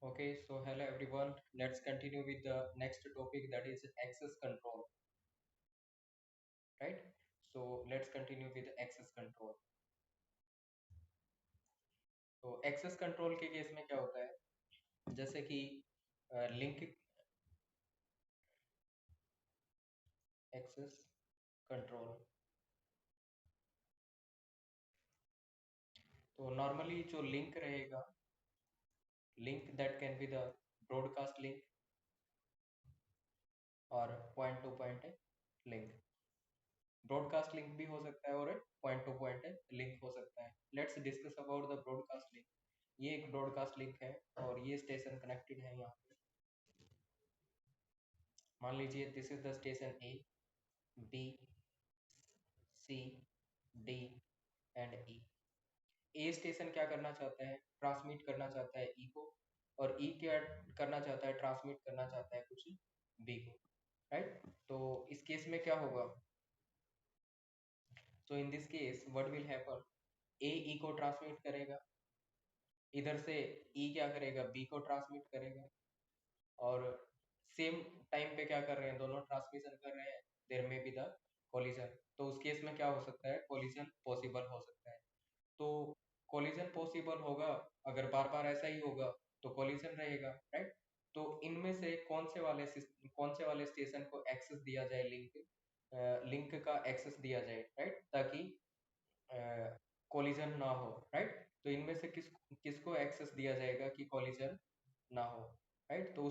Okay, so hello everyone. Let's continue with the next topic, that is access control, right? So let's continue with access control. तो access control के case में क्या होता है, जैसे कि लिंक access control, तो नॉर्मली जो लिंक रहेगा, link that can be the broadcast link और point to point link. Broadcast link भी हो सकता है और पॉइंट टू पॉइंट लिंक हो सकता है। Let's discuss about the broadcast link. ये एक ब्रॉडकास्ट लिंक है और ये स्टेशन कनेक्टेड है यहाँ पे। मान लीजिए this is the station A, B, C, D and E. A station क्या करना चाहता है, ट्रांसमिट करना चाहता है ई को, और ई क्या करना चाहता है, ट्रांसमिट करना चाहता है कुछ बी को, राइट। तो इस केस में क्या होगा, so in this case what will happen, A E को ट्रांसमिट करेगा, इधर से ई क्या करेगा, बी को ट्रांसमिट करेगा, और सेम टाइम पे क्या कर रहे हैं, दोनों ट्रांसमिशन कर रहे हैं, देयर में बी द कोलिजन। तो उस केस में क्या हो सकता है, कोलिजन पॉसिबल हो सकता है। तो कोलिजन पॉसिबल होगा, अगर बार बार ऐसा ही होगा तो कोलिजन रहेगा, राइट। तो इनमें से कौन से वाले स्टेशन को एक्सेस दिया जाए, लिंक का एक्सेस दिया जाए, राइट, ताकि कोलिजन ना हो, राइट। तो इनमें से किसको एक्सेस दिया जाएगा कि कोलिजन ना हो, राइट। तो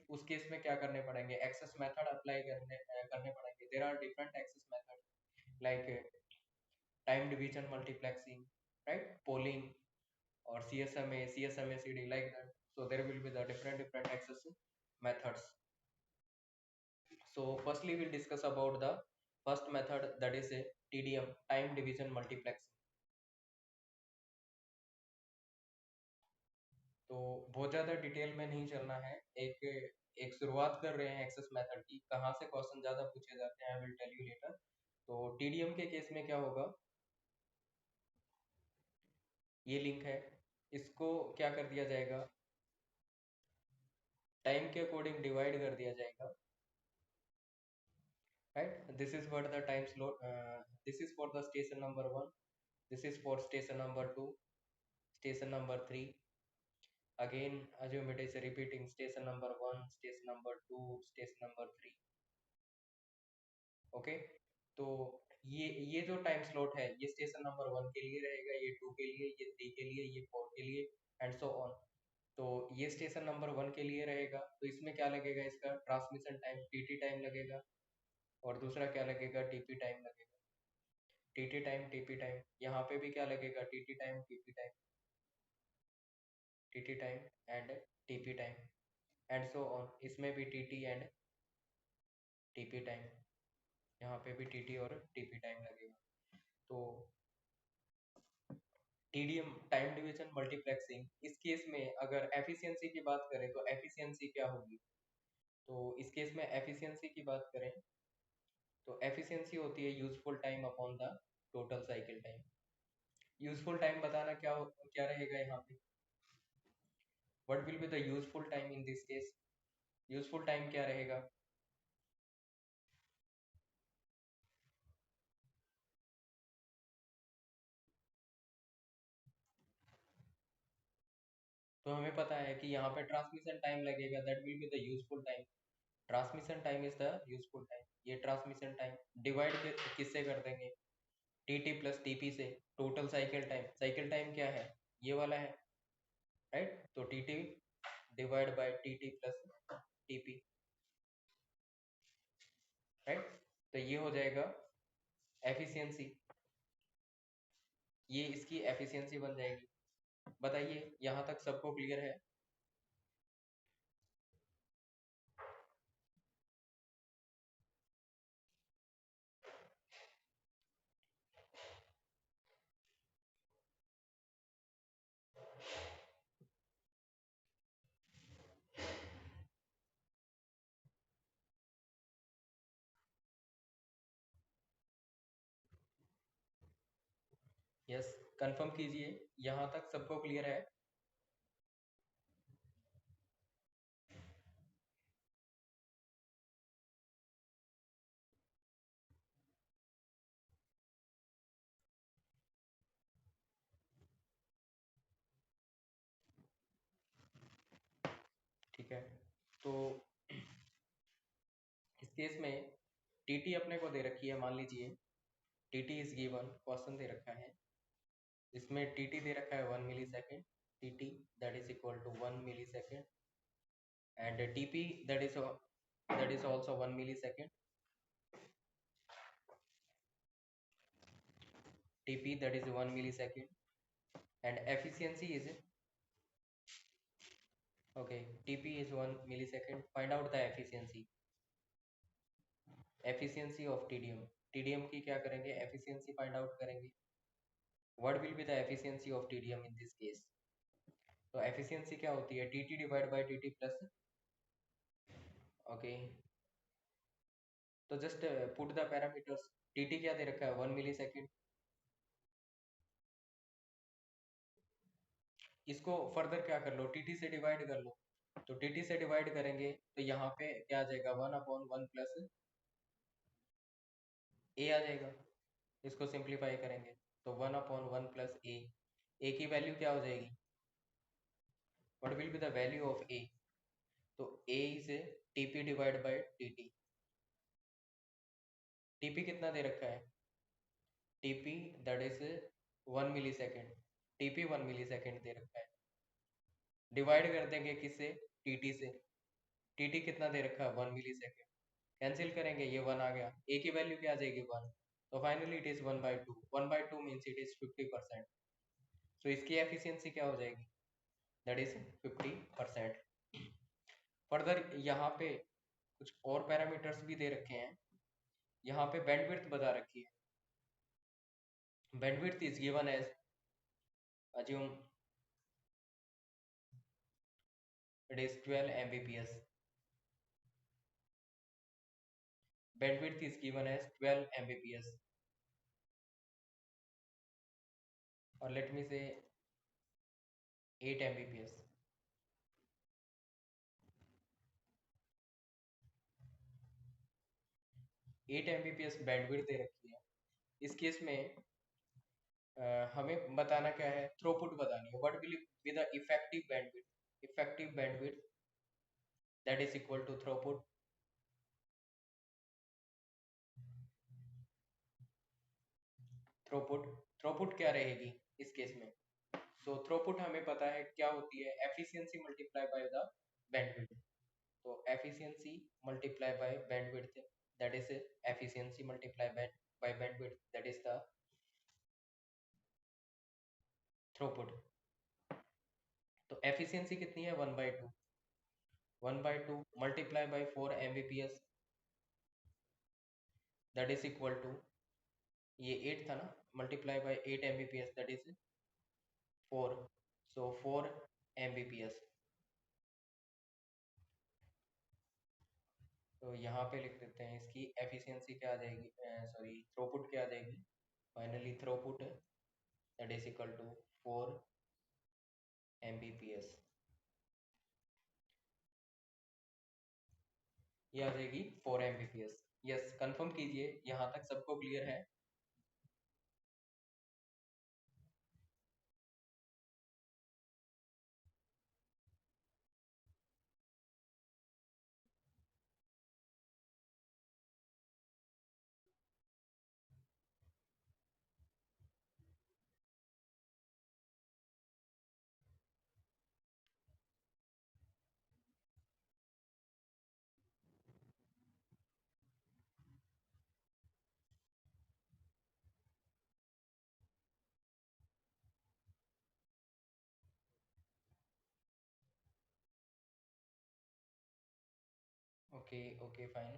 उस केस में क्या करने पड़ेंगे, एक्सेस मेथड अप्लाई करने पड़ेंगे। There are different access method like time division multiplexing, right, polling और CSMA CD, like that. So there will be the different access methods. So firstly we'll discuss about the first method, that is a TDM, time division multiplexing. तो बहुत ज़्यादा detail में नहीं चलना है, एक एक शुरुआत कर रहे हैं एक्सेस मेथड की, कहाँ से क्वेश्चन ज़्यादा पूछे जाते हैं I will tell you later. तो TDM के केस में क्या होगा, ये लिंक है, इसको क्या कर दिया जाएगा, टाइम के अकॉर्डिंग डिवाइड कर दिया जाएगा, right. This is what the time slot, this is for the station number 1, this is for station number 2, station number 3, again assume it is repeating station number 1, station number 2, station number 3, okay. तो ये जो time slot है, ये station number 1 के लिए रहेगा, ये 2 के लिए, ये 3 के लिए, ये 4 के लिए, एंड सो ऑन। तो ये स्टेशन नंबर 1 के लिए रहेगा, तो इसमें क्या लगेगा, इसका ट्रांसमिशन टाइम TT टाइम लगेगा, और दूसरा क्या लगेगा, TP टाइम लगेगा। TT टाइम, TP टाइम, यहाँ पे भी क्या लगेगा, TT time, TP time, TT time and TP time, and so on. इसमें भी TT एंड TP टाइम, यहाँ पे भी TT और TP टाइम लगेगा। तो TDM, टाइम डिवीजन मल्टीप्लेक्सिंग, इस केस में अगर एफिशिएंसी की बात करें तो एफिशिएंसी क्या होगी, तो इस केस में एफिशिएंसी की बात करें तो एफिशिएंसी होती है useful time upon the total cycle time. Useful time बताना क्या रहेगा यहाँ पे, what will be the useful time in this case, useful time क्या रहेगा, तो हमें पता है कि यहाँ पे ट्रांसमिशन टाइम लगेगा, that will be the useful time. Transmission time is the useful time. ये ट्रांसमिशन टाइम डिवाइड किससे कर देंगे, TT प्लस TP से। टोटल साइकिल टाइम क्या है, ये वाला है, राइट। तो TT divide by TT plus TP, right. तो ये हो जाएगा एफिशिएंसी, ये इसकी एफिशिएंसी बन जाएगी। बताइए यहाँ तक सबको क्लियर है। यस, कंफर्म कीजिए यहाँ तक सबको क्लियर है। ठीक है, तो इस केस में टीटी अपने को दे रखी है, मान लीजिए टीटी इज गिवन, क्वेश्चन दे रखा है, इसमें टीटी दे रखा है 1 millisecond, TT that is equal to 1 millisecond, and TP that is also 1 millisecond, TP that is 1 millisecond, and efficiency is okay, TP is 1 millisecond. Find out the efficiency of TDM की क्या करेंगे, efficiency find out करेंगे. What will be the efficiency of TDM in this case? तो efficiency क्या होती है, TT divided by TT plus, okay, तो just put the parameters. TT क्या दे रखा है, 1 millisecond. इसको फर्दर क्या कर लो, TT से डिवाइड कर लो, तो TT से डिवाइड करेंगे तो यहाँ पे क्या आ जाएगा, 1/1 प्लस A आ जाएगा. इसको सिंप्लीफाई करेंगे तो 1/1 प्लस A की वैल्यू क्या हो जाएगी, what will be the value of A, तो A is TP divide by TT. TP कितना दे रखा है, TP that is 1 millisecond, TP 1 millisecond दे रखा है, डिवाइड कर देंगे किससे, TT से. TT कितना दे रखा है, 1 मिलीसेकेंड, कैंसिल करेंगे, ये 1 आ गया, A की वैल्यू क्या आ जाएगी, 1, तो finally it is 1/2. 1/2 means it is 50%. तो इसकी एफिशिएंसी क्या हो जाएगी, दैट इज 50%. फर्दर यहाँ पे कुछ और पैरामीटर्स भी दे रखे हैं, यहाँ पे बैंडविड्थ बता रखी है. Bandwidth is given as, assume it is 12 Mbps. Bandwidth is given as 12 Mbps, or let me say 8 Mbps. 8 Mbps bandwidth दे रखी है. इस केस में हमें बताना क्या है, थ्रूपुट बतानी है. What will be the effective bandwidth that is equal to throughput. Throughput क्या रहेगी इस केस में, सो थ्रूपुट हमें पता है क्या होती है, efficiency multiply by the bandwidth. तो efficiency multiply by bandwidth, that is efficiency multiply by bandwidth, that is the throughput. तो एफिशिएंसी कितनी है, 1/2. 1/2 multiply by 4 Mbps, that is equal to, ये 8 था ना, multiply by 8 Mbps, that is 4, so 4 Mbps. तो यहाँ पे लिख देते हैं इसकी एफिशिएंसी क्या आ जाएगी, सॉरी थ्रूपुट क्या आ जाएगी, finally throughput that is equal to 4 Mbps. ये आ जाएगी 4 Mbps. यस, कंफर्म कीजिए, यहाँ तक सबको क्लियर है. Okay okay fine.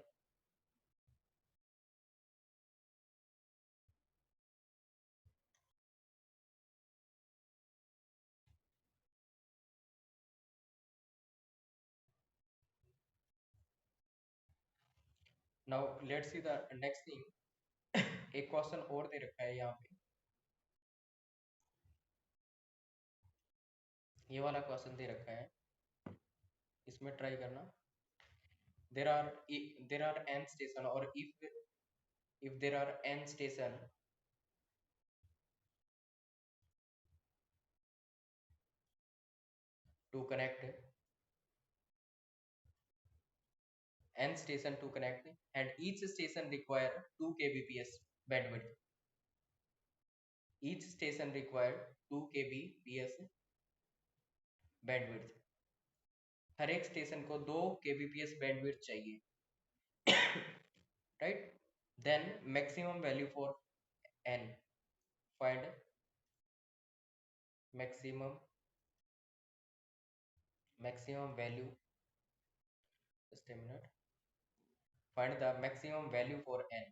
Now let's see the next thing. एक क्वेश्चन और दे रखा है यहाँ पे, ये वाला क्वेश्चन दे रखा है, इसमें ट्राई करना. there are n station, or if there are n station to connect n station to connect, and each station require 2 kbps bandwidth. Each station required 2 kbps bandwidth. हर एक स्टेशन को 2 kbps bandwidth चाहिए. Right? Then maximum value for n. Find maximum value. Just a minute. Find the maximum value for n.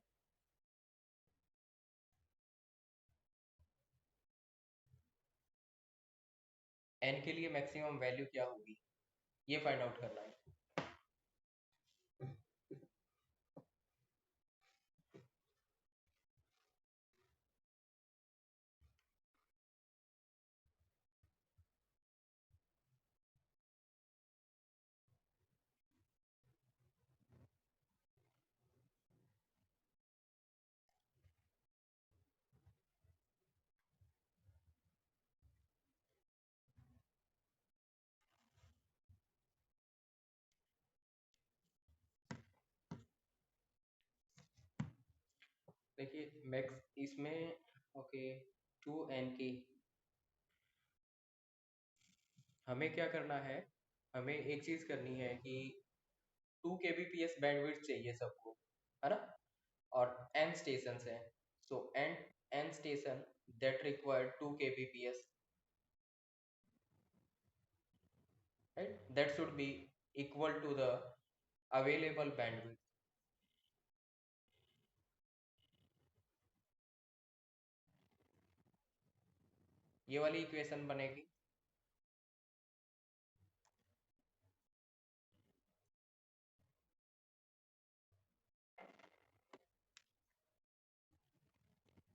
n के लिए maximum value क्या होगी ये find out करना है. देखिए मैक्स इसमें ओके 2n की हमें क्या करना है. हमें एक चीज करनी है कि 2 kbps बैंडविड्थ चाहिए सबको, है ना. और n स्टेशन है. सो n station that required 2 kbps, right? That should be equal to the available bandwidth. ये वाली इक्वेशन बनेगी.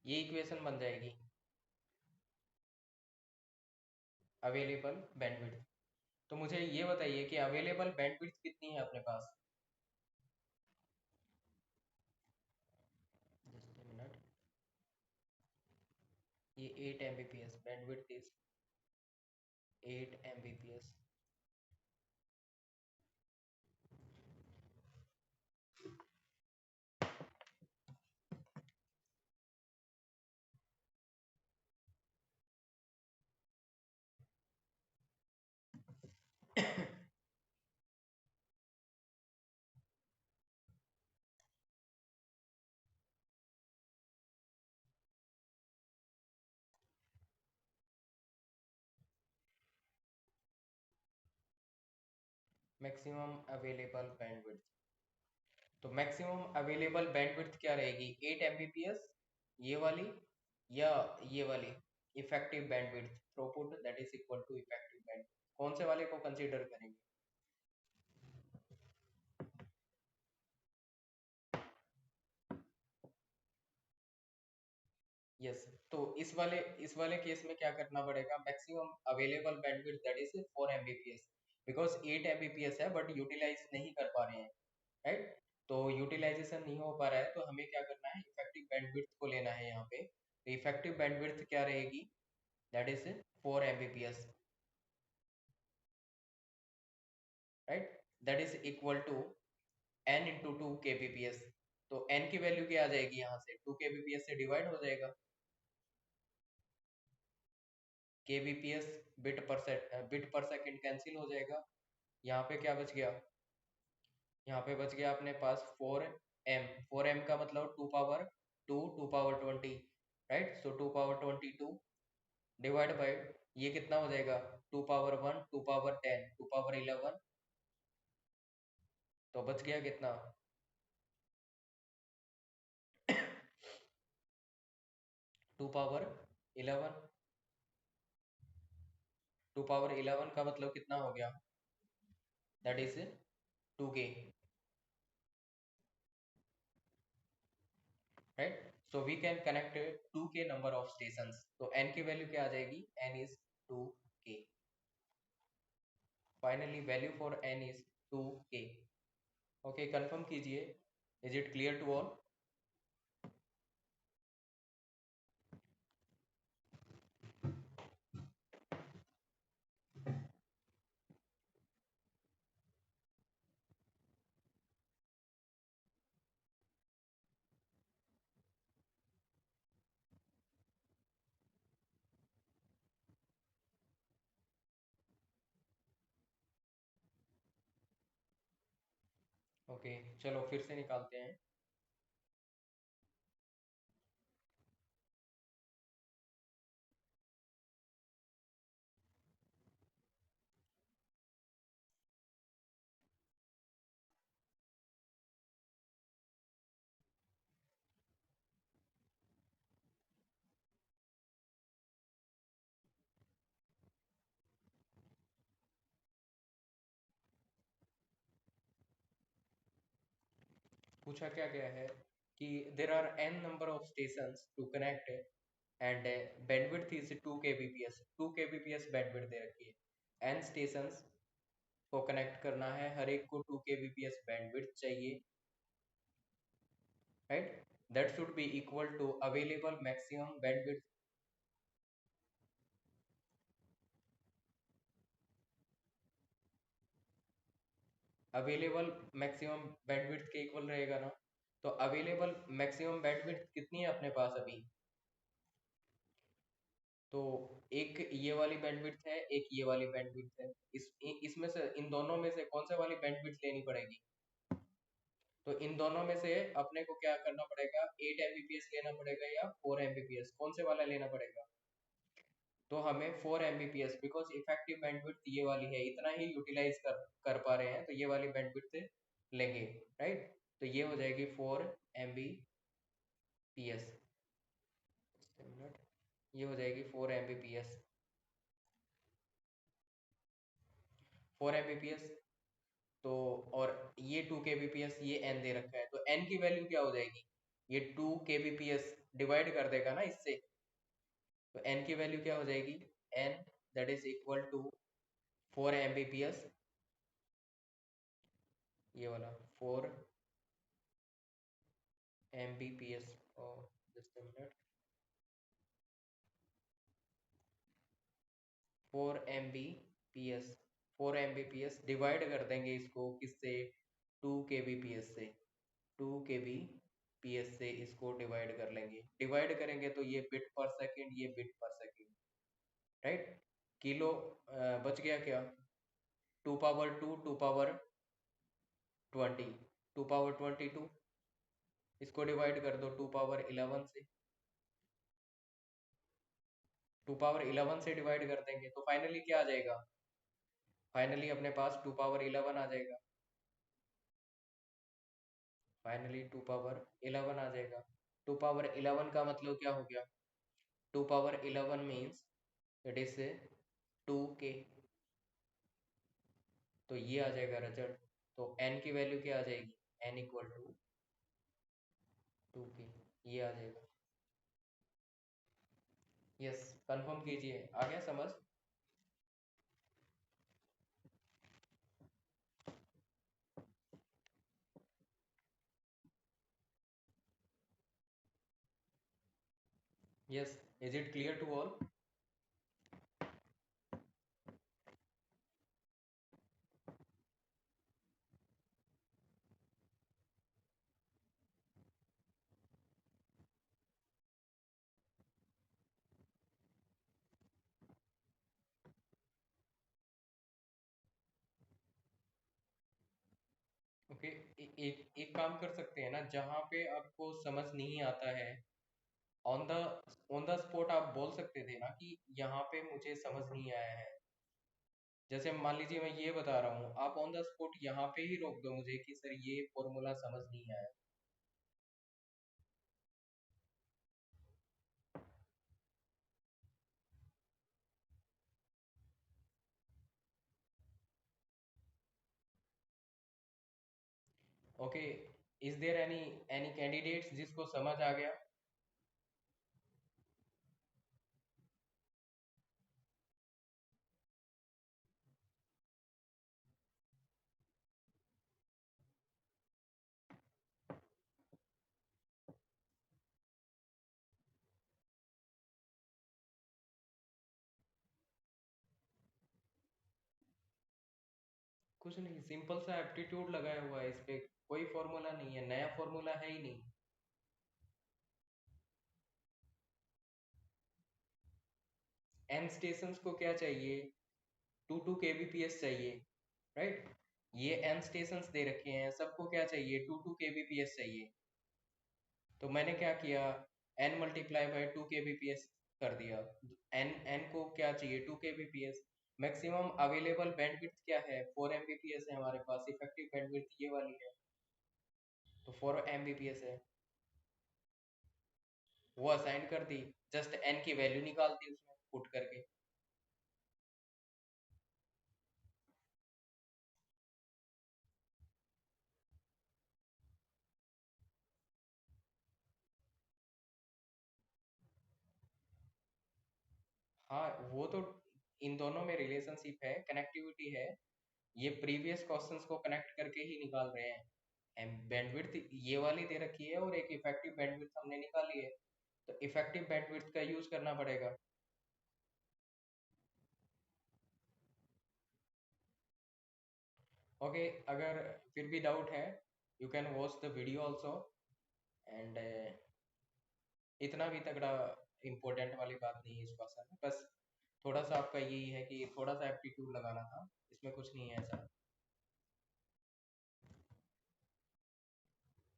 ये इक्वेशन बन जाएगी अवेलेबल बैंडविड्थ. तो मुझे ये बताइए कि अवेलेबल बैंडविड्थ कितनी है अपने पास. Just a minute. ये 8 mbps bandwidth is 8 mbps. Maximum available bandwidth. तो मैक्सिमम अवेलेबल बैंडविड्थ क्या रहेगी 8 mbps ये वाली या ये वाली effective bandwidth throughput that is equal to effective band. कौन से वाले को कंसीडर करेंगे. यस. तो इस वाले केस में क्या करना पड़ेगा. Maximum available bandwidth that is 4 mbps because 8 mbps है बट यूटिलाइज नहीं कर पा रहे हैं, राइट. तो यूटिलाइजेशन नहीं हो पा रहा है तो हमें क्या करना है इफेक्टिव बैंडविड्थ को लेना है यहाँ पे. तो इफेक्टिव बैंडविड्थ क्या रहेगी that is 4 mbps, right. That is equal to n into 2 kbps. तो n की वैल्यू क्या आ जाएगी यहाँ से 2 kbps से डिवाइड हो जाएगा. kbps बिट पर सेकंड कैंसिल हो जाएगा. यहाँ पे क्या बच गया. यहाँ पे बच गया अपने पास 4m. 4m का मतलब 2 power 2 power 20, right. So 2 power 22 divide by ये कितना हो जाएगा 2 पावर 1 2 पावर 10 2 पावर 11. तो बच गया कितना 2 पावर 11. 2 पावर 11 का मतलब कितना हो गया that is 2k, right. So we can connect 2k number of stations. तो n की वैल्यू क्या आ जाएगी n is 2k. Finally value for n is 2k. Okay confirm कीजिए. Is it clear to all. Okay, चलो फिर से निकालते हैं। पूछा क्या गया है कि there are n number of stations to connect and bandwidth is 2 kbps। 2 kbps bandwidth दे रखी है, n स्टेशंस को कनेक्ट करना है, हर एक को 2 kbps बैंडविड्थ चाहिए, right. That should be equal to available maximum bandwidth. Available maximum bandwidth के इक्वल रहेगा ना। तो अवेलेबल मैक्सिमम बैंडविड्थ कितनी है अपने पास अभी? तो एक ये वाली बैंडविड्थ है, एक ये वाली बैंडविड्थ है। इसमें से इन दोनों में से कौन से वाली बैंडविड्थ लेनी पड़ेगी? तो इन दोनों में से अपने को क्या करना पड़ेगा, 8 Mbps लेना पड़ेगा या 4 Mbps, कौन से वाला लेना पड़ेगा? तो हमें 4 Mbps, बिकॉज इफेक्टिव बैंडविड्थ ये वाली है, इतना ही यूटिलाइज कर पा रहे हैं, तो ये वाली बैंडविड्थ लेंगे, राइट। तो ये हो जाएगी 4 Mbps। ये हो जाएगी 4 Mbps। 4 Mbps। तो और ये 2 kbps, ये n दे रखा है, तो n की वैल्यू क्या हो जाएगी? ये 2 kbps डिवाइड कर देगा ना इससे, तो n की वैल्यू क्या हो जाएगी? n that is equal to 4 Mbps, ये वाला 4 Mbps। और just a minute, 4 Mbps, 4 Mbps divide कर देंगे इसको किससे? 2 kbps से। 2 kbps से इसको डिवाइड कर लेंगे, डिवाइड करेंगे तो ये बिट पर सेकेंड, ये बिट पर सेकेंड, राइट। किलो बच गया क्या? 2 पावर 2, 2 पावर 20, 2 पावर 22, इसको डिवाइड कर दो 2 पावर 11 से। 2 पावर 11 से डिवाइड कर देंगे तो फाइनली क्या आ जाएगा? फाइनली अपने पास 2 पावर 11 आ जाएगा। फाइनली 2 पावर 11 आ जाएगा। 2 पावर 11 का मतलब क्या हो गया? 2 power 11 means it is 2k। तो ये आ जाएगा रिजल्ट। तो n की वैल्यू क्या आ जाएगी? n इक्वल टू 2k, ये आ जाएगा। यस, कंफर्म कीजिए, आ गया समझ? Yes, is it clear to all? Okay, एक काम कर सकते हैं ना, जहाँ पे आपको समझ नहीं आता है, on the on the spot आप बोल सकते थे ना कि यहाँ पे मुझे समझ नहीं आया है। जैसे मान लीजिए मैं ये बता रहा हूँ, आप ऑन द स्पॉट यहाँ पे ही रोक दो मुझे कि सर ये फॉर्मूला समझ नहीं आया। Okay, is there any candidates जिसको समझ आ गया? कुछ नहीं, सिंपल सा एप्टीट्यूड लगाया हुआ है इस पे, कोई फॉर्मूला नहीं है, नया फॉर्मूला है ही नहीं। एन स्टेशंस को क्या चाहिए? 2 2 kbps चाहिए, राइट। ये n स्टेशंस दे रखे हैं, सबको क्या चाहिए, 2 kbps चाहिए। तो मैंने क्या किया, n मल्टीप्लाई बाई 2 kbps कर दिया। n को क्या चाहिए, 2 kbps। मैक्सिमम अवेलेबल बैंडविड्थ क्या है, 4 mbps है हमारे पास, इफेक्टिव बैंडविड्थ ये वाली है, तो 4 mbps है, वो असाइन कर दी। जस्ट n की वैल्यू निकाल दी उसमें पुट करके। हाँ, वो तो इन दोनों में रिलेशनशिप है, कनेक्टिविटी है। ये प्रीवियस क्वेश्चंस को कनेक्ट करके ही निकाल रहे हैं। बैंडविड्थ ये वाली दे रखी है और एक इफेक्टिव बैंडविड्थ हमने निकाली है, तो इफेक्टिव बैंडविड्थ का यूज करना पड़ेगा। ओके, अगर फिर भी डाउट है, you can watch the video also. And इतना भी तगड़ा इम्पोर्टेंट वाली बात नहीं है इस क्वेश्चन में, बस थोड़ा सा आपका यही है कि थोड़ा सा एप्टीट्यूड लगाना था, इसमें कुछ नहीं है ऐसा।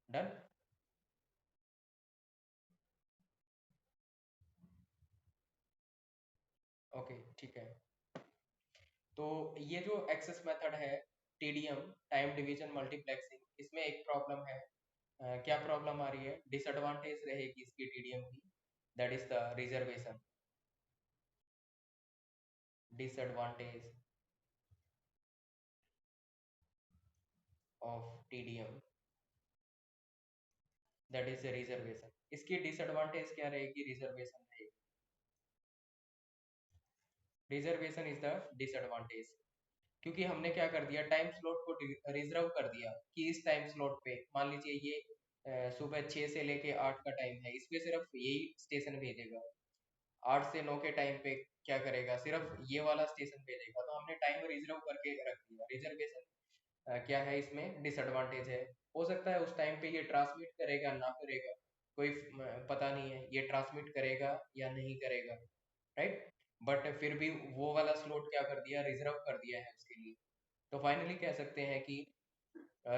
डन। ओके, ठीक है। तो ये जो एक्सेस मेथड है, टीडीएम, टाइम डिवीजन मल्टीप्लेक्सिंग, इसमें एक प्रॉब्लम है। क्या प्रॉब्लम आ रही है, डिसएडवांटेज रहेगी इसकी टीडीएम की, that is the reservation. Disadvantage of TDM, that is reservation. इसकी डिसएडवांटेज क्या रहेगी, रिजर्वेशन रहेगी। रिजर्वेशन इज द डिसएडवांटेज, क्योंकि हमने क्या कर दिया, टाइम स्लॉट को रिजर्व कर दिया कि इस टाइम स्लॉट पे मान लीजिए ये सुबह 6 से लेके 8 का टाइम है, इस पे सिर्फ यही स्टेशन भेजेगा। 8 से 9 के टाइम पे क्या करेगा, सिर्फ ये वाला स्टेशन भेजेगा, तो हमने टाइम रिजर्व करके रख दिया। रिजर्वेशन क्या है, इसमें डिसएडवांटेज है। हो सकता है उस टाइम पे ये ट्रांसमिट करेगा ना करेगा, कोई पता नहीं है, ये ट्रांसमिट करेगा या नहीं करेगा, राइट। बट फिर भी वो वाला स्लॉट क्या कर दिया, रिजर्व कर दिया है उसके लिए। तो फाइनली कह सकते हैं कि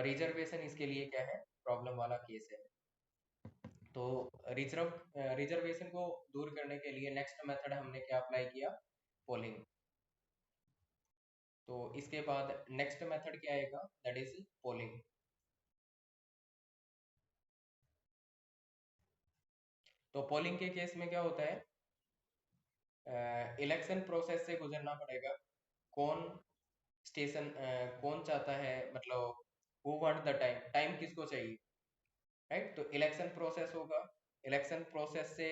रिजर्वेशन इसके लिए क्या है, प्रॉब्लम वाला केस है। तो रिजर्वेशन को दूर करने के लिए नेक्स्ट मेथड हमने क्या अप्लाई किया, पोलिंग। तो इसके बाद नेक्स्ट मेथड क्या आएगा, दैट इज पोलिंग। तो पोलिंग के केस में क्या होता है, इलेक्शन प्रोसेस से गुजरना पड़ेगा। कौन स्टेशन कौन चाहता है, मतलब who want the time, time किसको चाहिए, राइट। तो इलेक्शन प्रोसेस होगा, इलेक्शन प्रोसेस से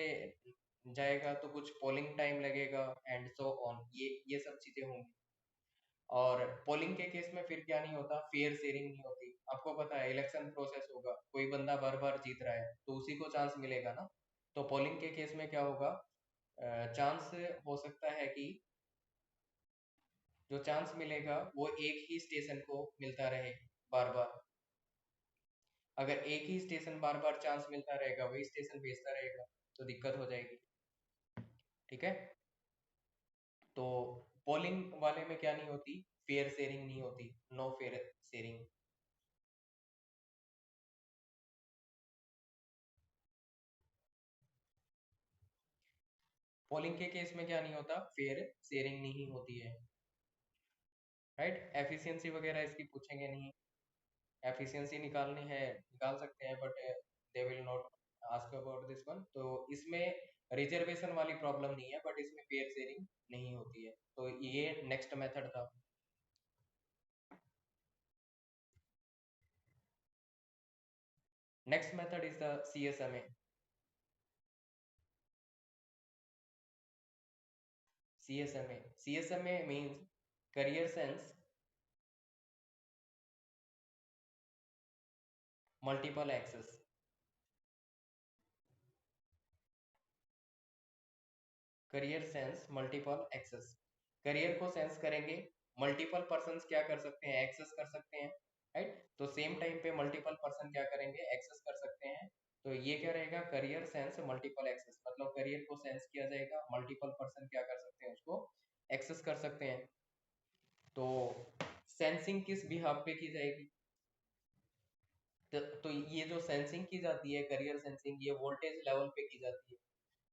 जाएगा तो कुछ पोलिंग टाइम लगेगा, एंड सो ऑन, ये सब चीजें होंगी। और पोलिंग के केस में फिर क्या नहीं होता, फेयर शेयरिंग नहीं होती। आपको पता है इलेक्शन प्रोसेस होगा, कोई बंदा बार बार जीत रहा है तो उसी को चांस मिलेगा ना। तो पोलिंग के केस में क्या होगा, चांस हो सकता है कि जो चांस मिलेगा वो एक ही स्टेशन को मिलता रहे बार बार। अगर एक ही स्टेशन बार बार चांस मिलता रहेगा, वही स्टेशन भेजता रहेगा, तो दिक्कत हो जाएगी, ठीक है। तो पोलिंग वाले में क्या नहीं होती, फेयर शेयरिंग नहीं होती, नो फेयर शेयरिंग। पोलिंग के केस में क्या नहीं होता, फेयर शेयरिंग नहीं होती है, राइट। एफिशिएंसी वगैरह इसकी पूछेंगे नहीं, एफिशिएंसी निकालनी है निकाल सकते हैं, but they will not ask about this one. तो इसमें रिजर्वेशन वाली प्रॉब्लम नहीं है, बट इसमें फेयर शेयरिंग नहीं होती है। तो ये नेक्स्ट मेथड था। Next method is the CSMA। CSMA means career sense multiple access। Carrier sense multiple access, carrier को सेंस करेंगे, मल्टीपल पर्सन क्या कर सकते हैं, एक्सेस कर सकते हैं, राइट। तो सेम टाइम पे मल्टीपल पर्सन क्या करेंगे, एक्सेस कर सकते हैं। तो ये क्या रहेगा, करियर सेंस मल्टीपल एक्सेस, मतलब करियर को सेंस किया जाएगा, मल्टीपल पर्सन क्या कर सकते हैं, उसको एक्सेस कर सकते हैं। तो सेंसिंग सेंसिंग किस बिहाफ पे की जाएगी? तो ये जो सेंसिंग की जाती है, करियर सेंसिंग, ये वोल्टेज लेवल पे की जाती है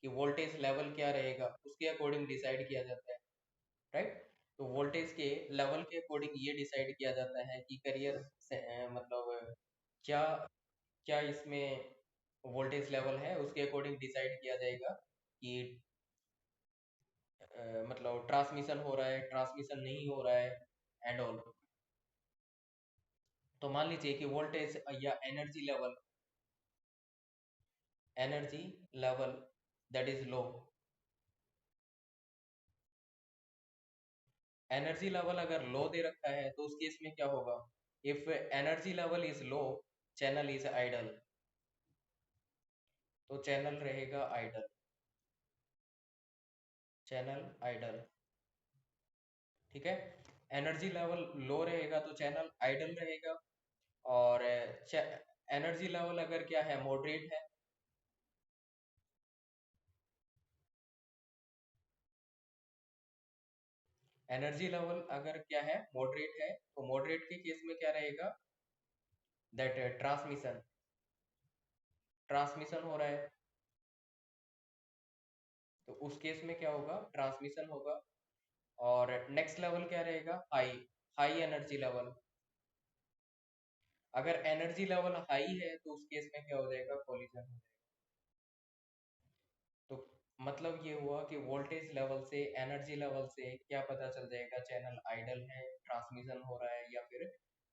कि वोल्टेज लेवल क्या रहेगा, उसके अकॉर्डिंग डिसाइड किया जाता है, राइट? तो वोल्टेज के लेवल के अकॉर्डिंग ये डिसाइड किया जाता है कि करियर से मतलब क्या क्या इसमें वोल्टेज लेवल है, उसके अकॉर्डिंग डिसाइड किया जाएगा कि मतलब ट्रांसमिशन हो रहा है, ट्रांसमिशन नहीं हो रहा है, एंड ऑल। तो मान लीजिए कि वोल्टेज या energy level that is low. Energy level अगर लो दे रखा है तो उस केस में क्या होगा? If energy level is low, channel is idle, तो चैनल रहेगा आइडल, चैनल आइडल, ठीक है। एनर्जी लेवल लो रहेगा तो चैनल आइडल रहेगा। और एनर्जी लेवल अगर क्या है, मॉडरेट है, एनर्जी लेवल अगर क्या है, मॉडरेट है, तो मॉडरेट के केस में क्या रहेगा? दैट ट्रांसमिशन ट्रांसमिशन हो रहा है, तो उस केस में क्या होगा? ट्रांसमिशन होगा। और नेक्स्ट लेवल क्या रहेगा? High, high energy level. अगर एनर्जी लेवल हाई है तो उस केस में क्या हो जाएगा? कोलिजन हो जाएगा। तो मतलब ये हुआ कि वोल्टेज लेवल से, एनर्जी लेवल से क्या पता चल जाएगा? चैनल आइडल है, ट्रांसमिशन हो रहा है, या फिर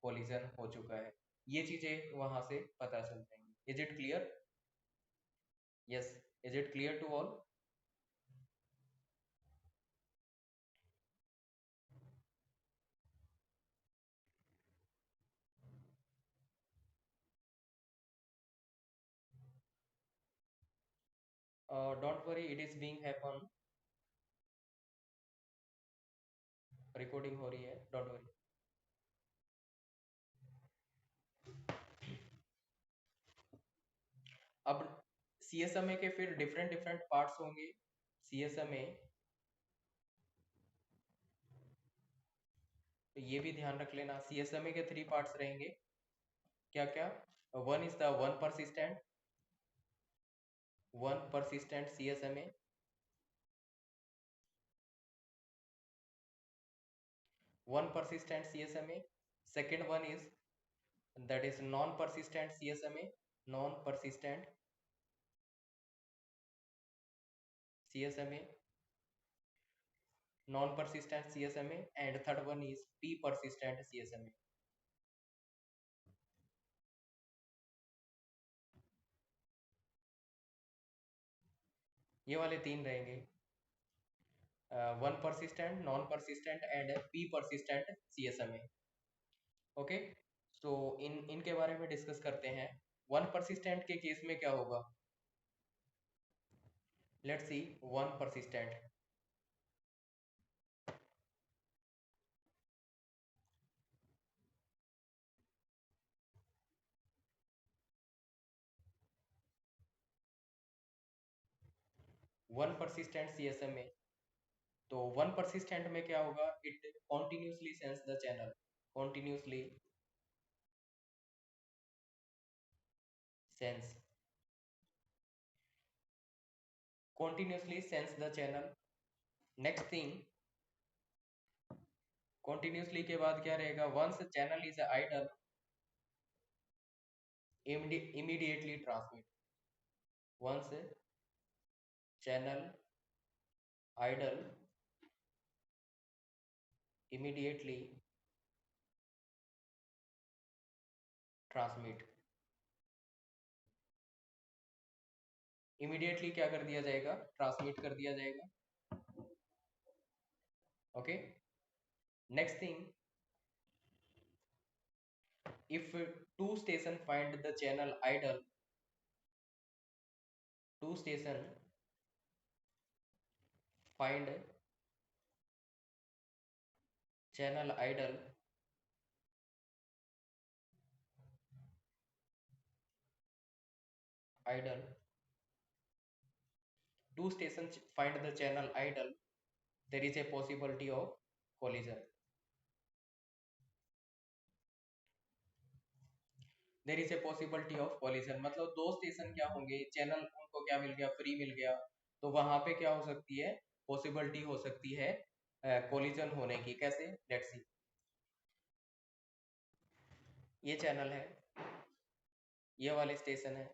कोलिजन हो चुका है। ये चीजें वहां से पता चल जाएंगी। Is it clear? Yes, is it clear to all? Don't worry, it is being happen, recording हो रही है, डोंट वरी। अब सीएसएमए के फिर डिफरेंट डिफरेंट पार्ट्स होंगे। सीएसएमए, तो ये भी ध्यान रख लेना, सीएसएमए के 3 पार्ट्स रहेंगे। क्या क्या? One is the one persistent CSMA, one persistent CSMA. Second one is that is non persistent CSMA, non persistent CSMA, non persistent CSMA, and third one is P persistent CSMA. ये वाले 3 रहेंगे, one persistent, non persistent and P persistent CSMA। Okay, so इनके बारे में discuss करते हैं। One persistent के case में क्या होगा? Let's see one persistent। One persistent CSMA, तो वन persistent में क्या होगा? It continuously sense the channel, continuously sense, continuously sense the channel। Next thing, continuously के बाद क्या रहेगा? once channel is idle, immediately transmit। once channel idle, immediately transmit। immediately क्या कर दिया जाएगा? ट्रांसमिट कर दिया जाएगा। Okay, next thing, if two station find the channel idle, two station find channel idle, idle, two stations find the channel idle, there is a possibility of collision। There is a possibility of collision, मतलब दो station क्या होंगे, channel उनको क्या मिल गया, free मिल गया, तो वहां पे क्या हो सकती है, पॉसिबिलिटी हो सकती है कोलिजन होने की। कैसे, लेट्स सी। ये चैनल है, ये वाले स्टेशन है,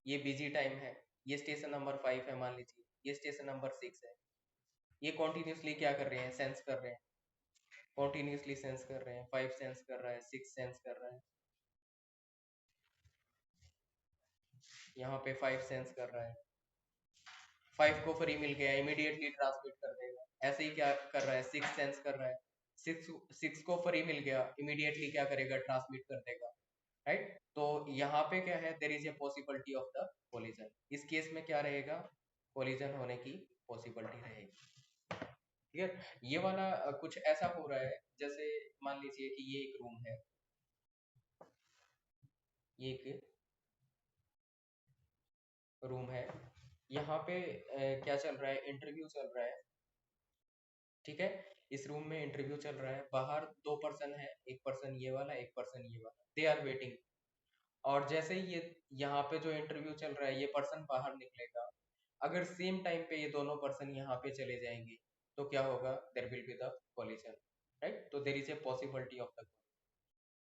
ये बिजी टाइम है, ये स्टेशन नंबर 5 है मान लीजिए, ये स्टेशन नंबर 6 है। ये कॉन्टिन्यूसली क्या कर रहे हैं, सेंस कर रहे हैं, कॉन्टिन्यूसली सेंस कर रहे हैं। 5 सेंस कर रहा है, 6 सेंस कर रहा है, यहाँ पे 5 सेंस कर रहा है। 5 को फ्री मिल गया, इमीडिएटली ट्रांसमिट कर देगा। ऐसे ही क्या कर रहा है, 6 सेंस कर रहा है, 6 को फ्री मिल गया, इमीडिएटली क्या करेगा, ट्रांसमिट कर देगा, राइट। तो यहाँ पे क्या है, there is a possibility of the collision. इस केस में क्या रहेगा, कोलिजन होने की पॉसिबिलिटी रहेगी। ठीक है, ये वाला कुछ ऐसा हो रहा है, जैसे मान लीजिए कि ये एक रूम है, ये एक रूम है, यहाँ पे क्या चल रहा है, इंटरव्यू चल रहा है, ठीक है। इस रूम में इंटरव्यू चल रहा है, बाहर दो पर्सन है, एक पर्सन ये वाला, एक पर्सन ये वाला, दे आर वेटिंग। और जैसे ही ये यहाँ पे जो इंटरव्यू चल रहा है, ये पर्सन बाहर निकलेगा, अगर सेम टाइम पे ये दोनों पर्सन यहाँ पे चले जाएंगे, तो क्या होगा, there will be the collision, right. तो there is a possibility of the,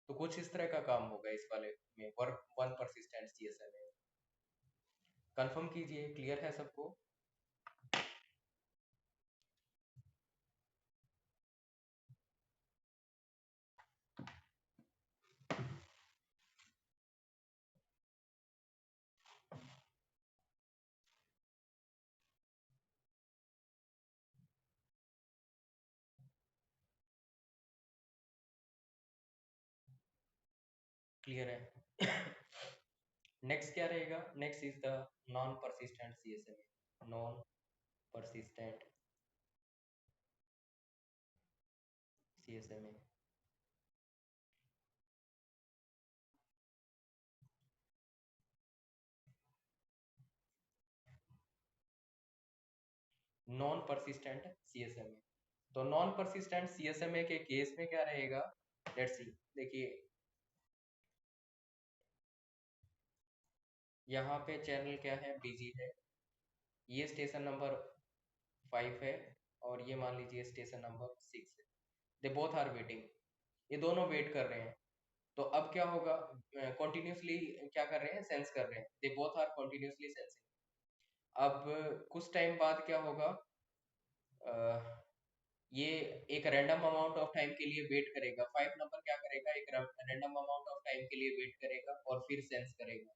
तो कुछ इस तरह का काम होगा इस वाले में, वर्क वन परसिस्टेंट सीएसएम में। कंफर्म कीजिए, क्लियर है सबको। क्लियर है। नेक्स्ट क्या रहेगा, next is the non persistent CSM, non persistent CSM. Non persistent CSMA, तो नॉन परसिस्टेंट सीएसएमए के केस में क्या रहेगा, लेट्स सी। देखिए, यहाँ पे चैनल क्या है, बिजी है, ये स्टेशन नंबर 5 है, और ये मान लीजिए स्टेशन नंबर 6 है। दे बोथ आर वेटिंग, ये दोनों वेट कर रहे हैं। तो अब क्या होगा, कॉन्टिन्यूसली क्या कर रहे हैं, सेंस कर रहे हैं, they both are continuously sensing. अब कुछ टाइम बाद क्या होगा, ये एक रैंडम अमाउंट ऑफ टाइम के लिए वेट करेगा, 5 नंबर क्या करेगा, एक रैंडम अमाउंट ऑफ टाइम के लिए वेट करेगा और फिर सेंस करेगा।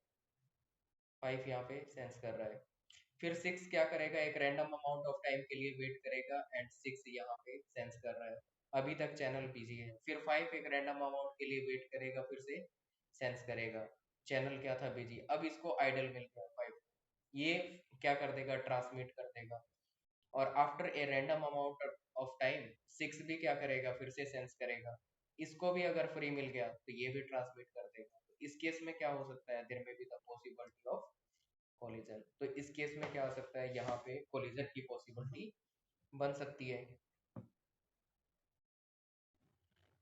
5 यहाँ पे सेंस कर रहा है, फिर 6 क्या करेगा, एक रैंडम अमाउंट ऑफ टाइम के लिए वेट करेगा एंड 6 यहाँ पे सेंस कर रहा है, अभी तक चैनल बिजी है। फिर 5 एक रैंडम अमाउंट के लिए वेट करेगा, फिर से सेंस करेगा, चैनल क्या था, बिजी। अब इसको आइडल मिल गया 5, ये क्या कर देगा, ट्रांसमिट कर देगा। और after a random amount of time 6 भी क्या करेगा, फिर से सेंस करेगा, इसको भी अगर फ्री मिल गया तो ये भी ट्रांसमिट कर देगा। तो इस केस में क्या हो सकता है, देयर में be the possibility of collision. तो इस केस में क्या हो सकता है, यहाँ पे कोलिजन की पॉसिबिलिटी बन सकती है।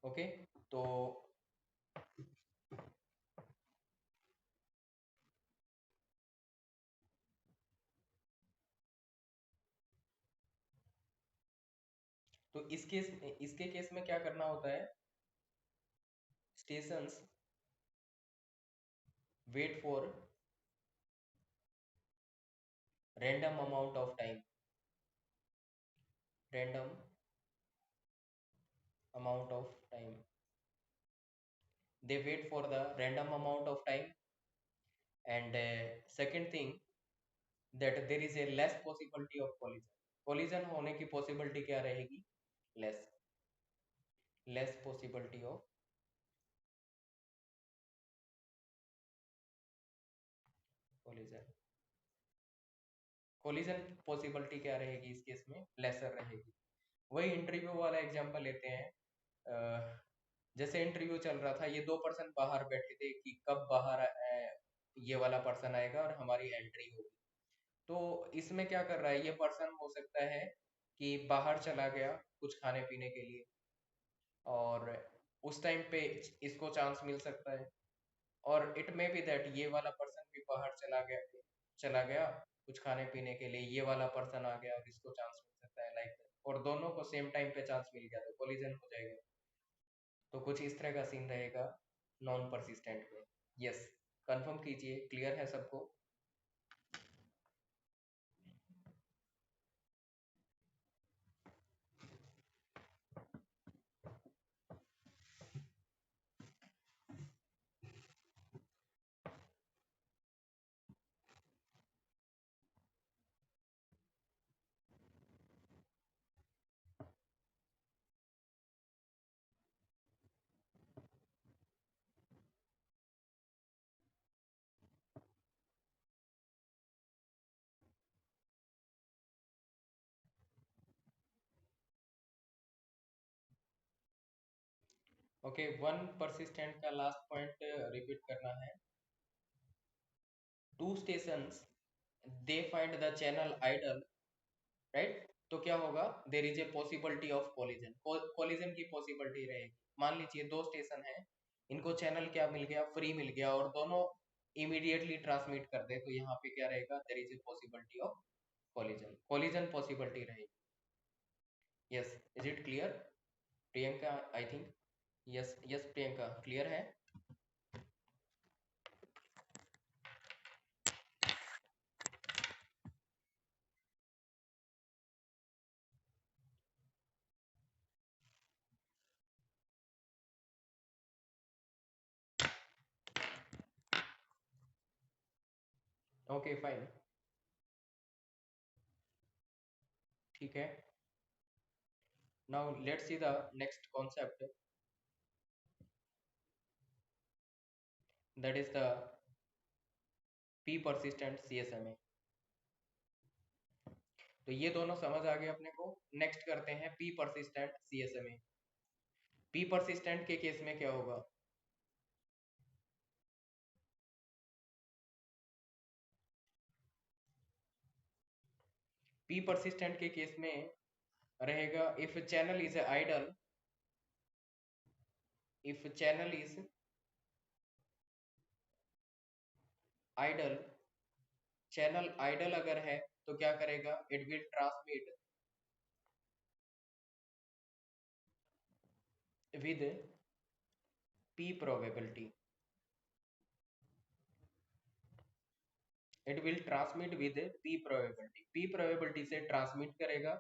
ओके, तो इस केस, इसके केस में क्या करना होता है, stations wait for random amount of time, random amount of time, they wait for the random amount of time, and second thing, that there is a less possibility of collision, collision होने की possibility क्या रहेगी, less, less possibility of collision, collision possibility क्या रहेगी इस case में, lesser रहेगी। वही इंटरव्यू वाला एग्जांपल लेते हैं, जैसे इंटरव्यू चल रहा था, ये दो पर्सन बाहर बैठे थे कि कब बाहर ये वाला पर्सन आएगा और हमारी एंट्री होगी। तो इसमें क्या कर रहा है, ये पर्सन हो सकता है कि बाहर चला गया कुछ खाने पीने के लिए, और उस टाइम पे इसको चांस मिल सकता है, और इट मे बी दैट ये वाला पर्सन भी बाहर चला गया कुछ खाने पीने के लिए, ये वाला पर्सन आ गया, इसको चांस मिल सकता है लाइक और दोनों को सेम टाइम पे चांस मिल गया तो कोलिजन हो जाएगा। तो कुछ इस तरह का सीन रहेगा नॉन परसिस्टेंट में। यस, कंफर्म कीजिए, क्लियर है सबको? ओके, वन परसिस्टेंट का लास्ट पॉइंट रिपीट करना है। Two stations they find the channel idle, right? तो क्या होगा, there is a possibility of collision, collision की पॉसिबिलिटी रहेगी। मान लीजिए दो स्टेशन है, इनको चैनल क्या मिल गया, फ्री मिल गया, और दोनों इमीडिएटली ट्रांसमिट कर दे, तो यहाँ पे क्या रहेगा, there is a possibility of collision, collision possibility रहेगी। Yes, is it clear Priyanka? I think yes, yes Priyanka, clear है? ओके फाइन, ठीक है। Now let's see the next concept, that is the P persistent CSMA. तो ये दोनों समझ आ गए अपने को। नेक्स्ट करते हैं P persistent CSMA. P persistent के केस में क्या होगा, पी परसिस्टेंट के केस में रहेगा, if channel is idle, if channel is idle, channel idle अगर है तो क्या करेगा, it will transmit with P probability, it will transmit with P probability, P probability से ट्रांसमिट करेगा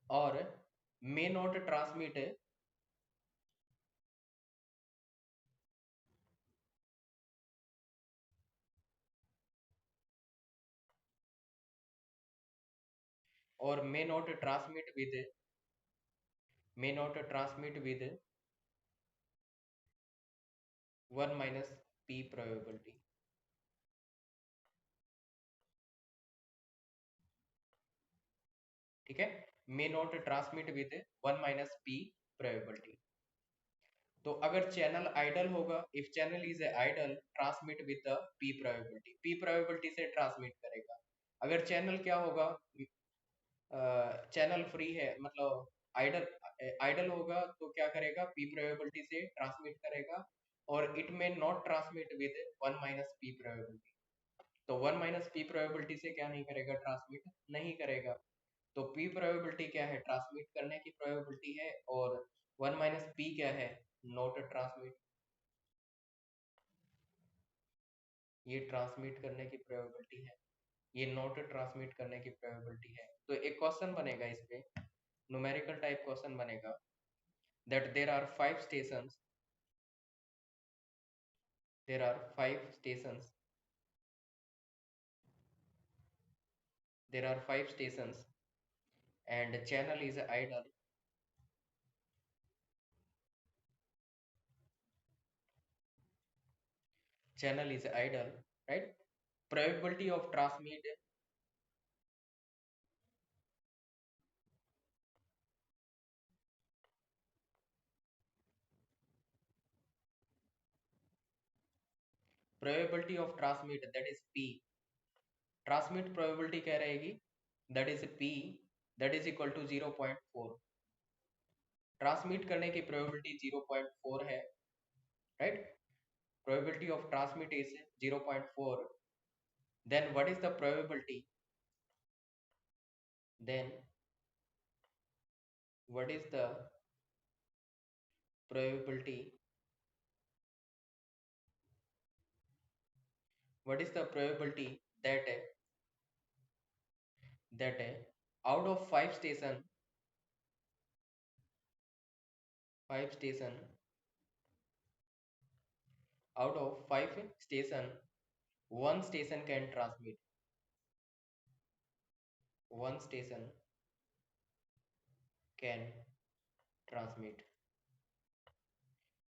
और मे नॉट ट्रांसमिट और may not transmit with, may not transmit with 1 minus p probability, ठीक है? may not transmit with 1 minus p probability। तो अगर channel idle होगा, if channel is idle, transmit with the p probability, p probability से transmit करेगा। अगर channel क्या होगा, चैनल फ्री है, मतलब आइडल, आइडल होगा तो क्या करेगा, p probability से ट्रांसमिट करेगा, और इट में not transmit with 1 minus p probability। तो 1 minus p probability से क्या नहीं करेगा, ट्रांसमिट नहीं करेगा। तो p probability क्या है, ट्रांसमिट करने की probability है, और 1 minus p क्या है, नॉट ट्रांसमिट, ये ट्रांसमिट करने की probability है, ये नॉट ट्रांसमिट करने की probability है। तो एक क्वेश्चन बनेगा इस पे, न्यूमेरिकल टाइप क्वेश्चन बनेगा, that there are five stations, there are five stations and channel is idle, channel is idle, right? Probability of transmit, probability of transmit, that is p, transmit probability क्या रहेगी, that is p, that is equal to 0.4, transmit करने की probability 0.4 है, right? Probability of transmit is 0.4. Then what is the probability? Then what is the probability? What is the probability that out of five station, out of five station, one station can transmit. One station can transmit.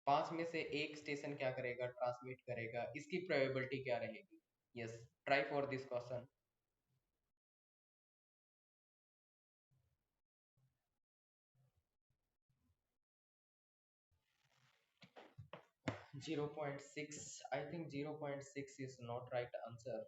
पांच में से एक station क्या करेगा? Transmit करेगा. इसकी probability क्या रहेगी? Yes, try for this question. 0.6. I think 0.6 is not right answer.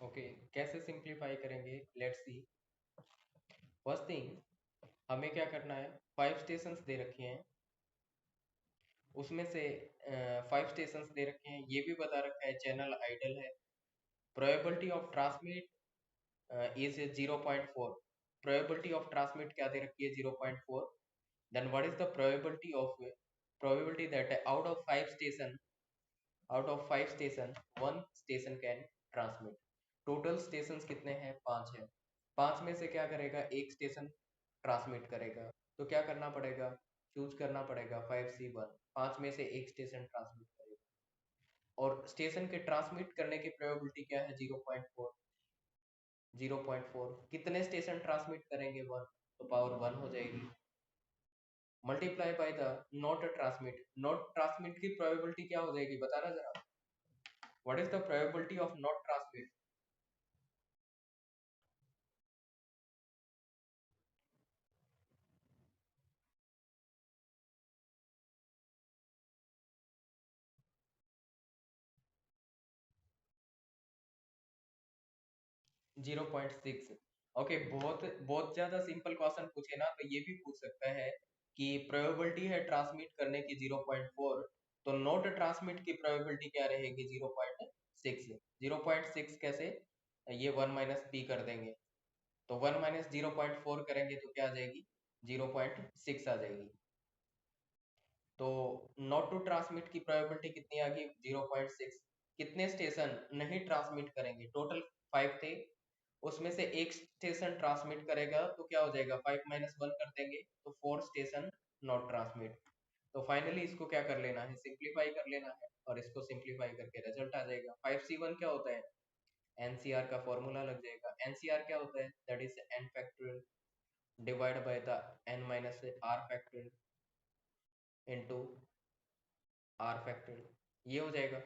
Okay, कैसे सिंप्लीफाई करेंगे? Let's see. फर्स्ट थिंग, हमें क्या करना है? फाइव स्टेशंस दे रखे हैं, उसमें से फाइव स्टेशंस दे रखे हैं, ये भी बता रखा है चैनल आइडल है. Probability of transmit is 0.4. Probability of transmit क्या दे रखी है? 0.4. Then what is the probability that out of five station one station can transmit. Total stations कितने हैं? पांच है. पांच में से क्या करेगा? एक स्टेशन ट्रांसमिट करेगा. तो क्या करना पड़ेगा? चूज करना पड़ेगा 5C1. पांच में से एक स्टेशन ट्रांसमिट करेगा. और स्टेशन के ट्रांसमिट करने की प्रोबेबिलिटी क्या है? 0.4. 0.4 कितने स्टेशन ट्रांसमिट करेंगे? वन. तो पावर वन हो जाएगी. Multiply by the not transmit. Not transmit की प्रोबेबिलिटी क्या हो जाएगी? बताना जरा. What is the probability of not transmit? 0.6. Okay, बहुत बहुत ज्यादा सिंपल क्वेश्चन पूछे ना तो ये भी पूछ सकता है कि प्रोबेबिलिटी है ट्रांसमिट करने की 0.4, तो नॉट ट्रांसमिट की प्रोबेबिलिटी क्या रहेगी? 0.6. 0.6 कैसे? ये 1 माइनस पी कर देंगे, तो 1 माइनस 0.4 करेंगे तो क्या आ जाएगी? 0.6 आ जाएगी. तो नॉट टू ट्रांसमिट की प्रोबेबिलिटी कितनी आ गई? 0.6. कितने स्टेशन नहीं ट्रांसमिट करेंगे? टोटल फाइव थे, उसमें से एक स्टेशन ट्रांसमिट करेगा तो क्या हो जाएगा? 5 - 1 कर देंगे तो 4 स्टेशन नॉट ट्रांसमिट. तो फाइनली इसको क्या कर लेना है? सिंप्लीफाई कर लेना है, और इसको सिंप्लीफाई करके रिजल्ट आ जाएगा. 5C1 क्या होता है? एनसीआर का फॉर्मूला लग जाएगा. एनसीआर क्या होता है? That is N factorial divide by the N minus R factorial into R factorial. ये हो जाएगा.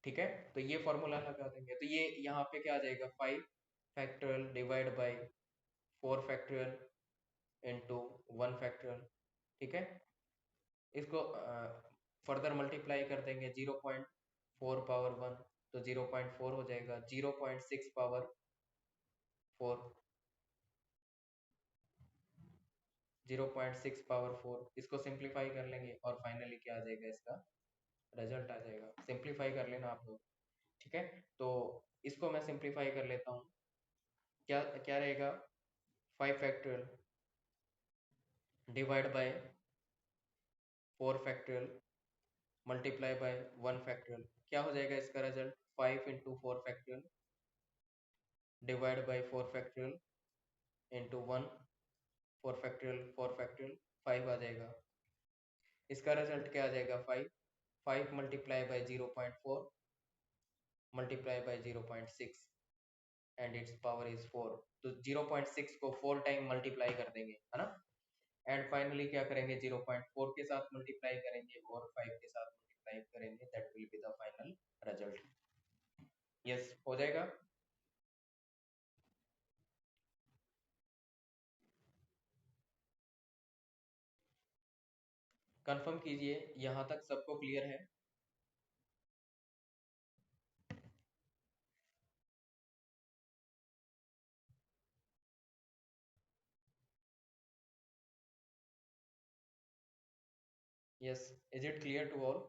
ठीक है, तो ये फॉर्मूला लगा देंगे तो ये यहाँ पे क्या आ जाएगा? 5 factorial divide bye 4 factorial into 1 factorial. ठीक है, इसको फर्दर मल्टीप्लाई कर देंगे. 0.4 पावर 1 तो 0.4 हो जाएगा. 0.6 पावर 4, 0.6 पावर 4, इसको सिंप्लीफाई कर लेंगे और फाइनली क्या आ जाएगा? इसका रिजल्ट आ जाएगा. सिंप्लीफाई कर लेना आप लोग. ठीक है, तो इसको मैं सिंप्लीफाई कर लेता हूँ. क्या क्या रहेगा? 5 factorial divide bye 4 factorial multiply by 1 factorial, क्या हो जाएगा इसका result? 5 into 4 factorial divide bye 4 factorial into 1 4 factorial 4 factorial 5 आ जाएगा। इसका रिजल्ट क्या आ जाएगा? 5 5 multiply by 0.4 multiply by 0.6 and it's power is 4। तो 0.6 को 4 टाइम मल्टीप्लाई कर देंगे, है ना। एंड फाइनली क्या करेंगे? 0.4 के साथ मल्टीप्लाई करेंगे और 5 के साथ मल्टीप्लाई करेंगे, that will be the final result. Yes, हो जाएगा। कंफर्म कीजिए, यहां तक सबको क्लियर है? Yes, is it clear to all?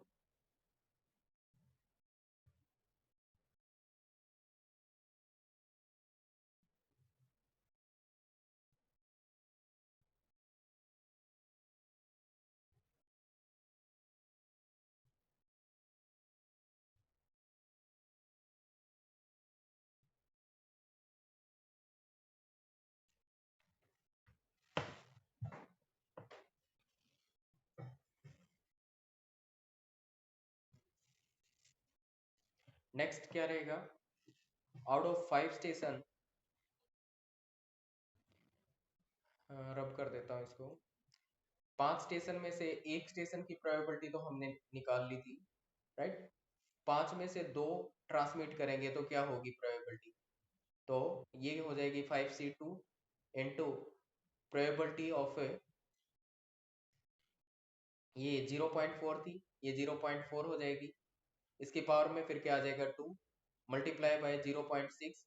Next क्या रहेगा? आउट ऑफ 5 स्टेशन, रब कर देता हूं इसको। 5 स्टेशन में से एक स्टेशन की प्रोबेबिलिटी तो हमने निकाल ली थी, राइट। 5 में से 2 ट्रांसमिट करेंगे तो क्या होगी प्रोबेबिलिटी? तो ये हो जाएगी 5C2 इंटू प्रोबेबिलिटी ऑफ ये 0.4 थी, ये 0.4 हो जाएगी। इसकी पावर में फिर क्या आ जाएगा? 2 मल्टीप्लाई बाय 0.6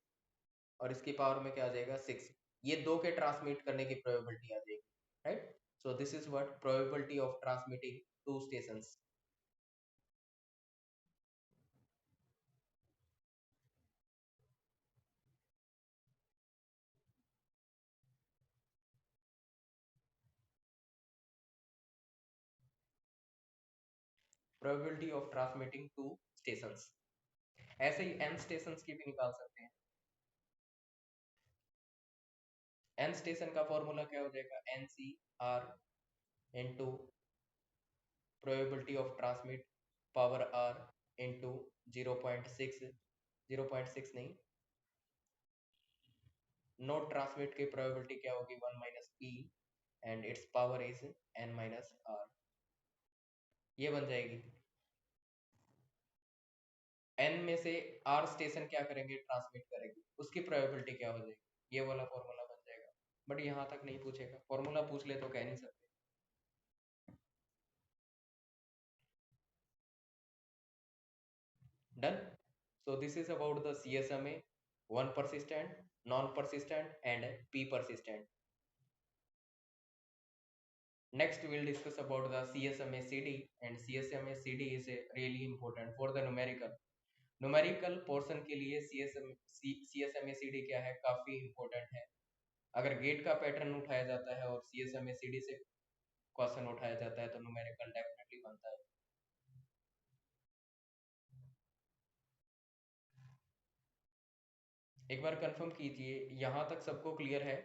और इसकी पावर में क्या आ जाएगा? 6। ये 2 के ट्रांसमिट करने की प्रोबेबिलिटी आ जाएगी, right. So this is what probability of transmitting 2 stations. Probability of transmitting 2 stations. ऐसे ही n स्टेशंस की भी निकाल सकते हैं। n स्टेशन का फॉर्मूला क्या हो जाएगा? NCR into probability of transmit power r into 0.6, 0.6 नहीं, नोट ट्रांसमिट की प्रोबेबिलिटी क्या होगी? 1 minus p and it's power is n minus r। ये बन जाएगी। n में से r स्टेशन क्या करेंगे? ट्रांसमिट करेंगे, उसकी प्रोबेबिलिटी क्या हो जाएगी? ये वाला फॉर्मूला बन जाएगा। बट यहाँ तक नहीं पूछेगा, फॉर्मूला पूछ ले तो कह नहीं सकते। Done. So this is about the CSMA, one persistent, non-persistent and P persistent. Next we will discuss about the CSMA CD, and CSMA CD is really important for the numerical portion के लिए CSMA CD क्या है? काफी important है। अगर gate का pattern उठाया जाता है और CSMA CD से क्वेश्चन उठाया जाता है तो न्यूमेरिकल डेफिनेटली बनता है। एक बार कंफर्म कीजिए, यहां तक सबको क्लियर है?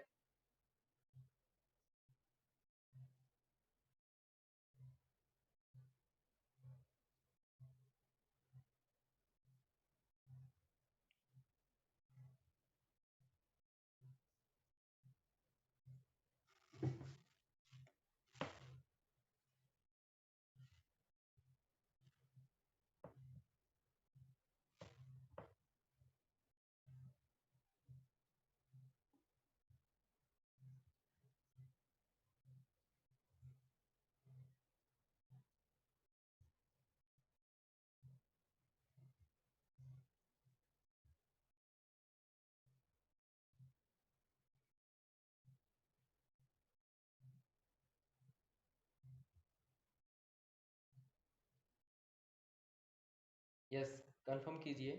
यस, कंफर्म कीजिए।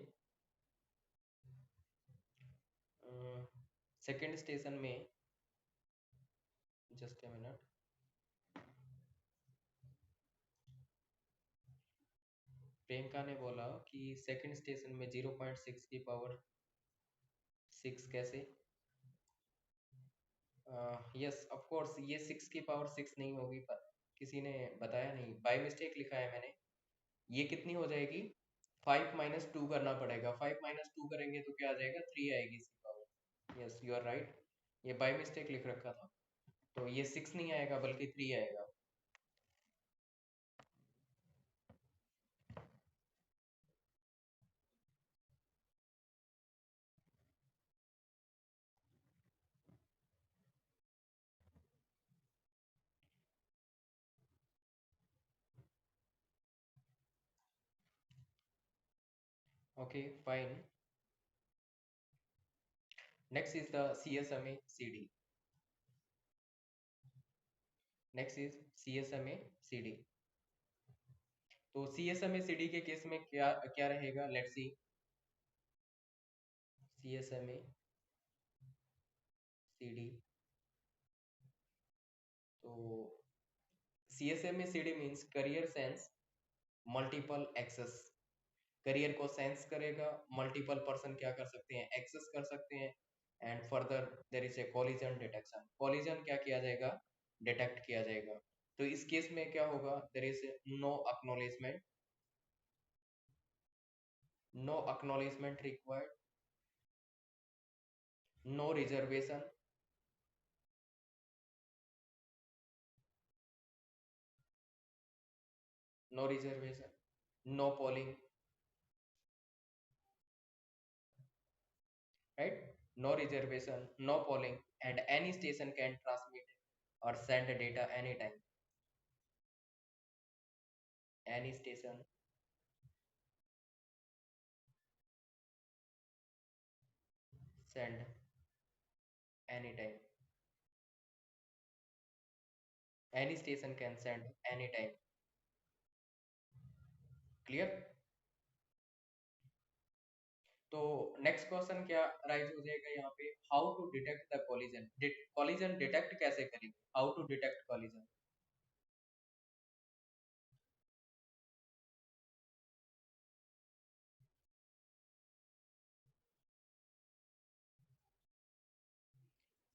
सेकेंड स्टेशन में, जस्ट ए मिनट, प्रियंका ने बोला कि सेकंड स्टेशन में 0.6 की पावर 6 कैसे? यस ऑफ कोर्स, ये 6 की पावर 6 नहीं होगी, पर किसी ने बताया नहीं, बाय मिस्टेक लिखा है मैंने। ये कितनी हो जाएगी? 5 माइनस 2 करना पड़ेगा। 5 माइनस 2 करेंगे तो क्या आ जाएगा? 3 आएगी इसकी power. Yes you are right, ये बाय मिस्टेक लिख रखा था, तो ये 6 नहीं आएगा बल्कि 3 आएगा। Okay fine. Next is the CSMA CD। Next is CSMA CD। तो CSMA CD के केस में क्या क्या रहेगा? Let's see. CSMA CD, तो CSMA CD means carrier sense multiple access. Carrier को सेंस करेगा, मल्टीपल पर्सन क्या कर सकते हैं? एक्सेस कर सकते हैं। And further there is a collision detection. Collision क्या किया जाएगा? डिटेक्ट किया जाएगा। तो इस केस में क्या होगा? There is no acknowledgement, no acknowledgement required, no reservation, no reservation, no polling, right? No reservation, no polling, and any station can transmit or send data anytime. Any station send anytime. Any station can send anytime. Clear? तो next question क्या rise हो जाएगा यहाँ पे? How to detect the collision. Collision detect कैसे करेंगे? How to detect collision?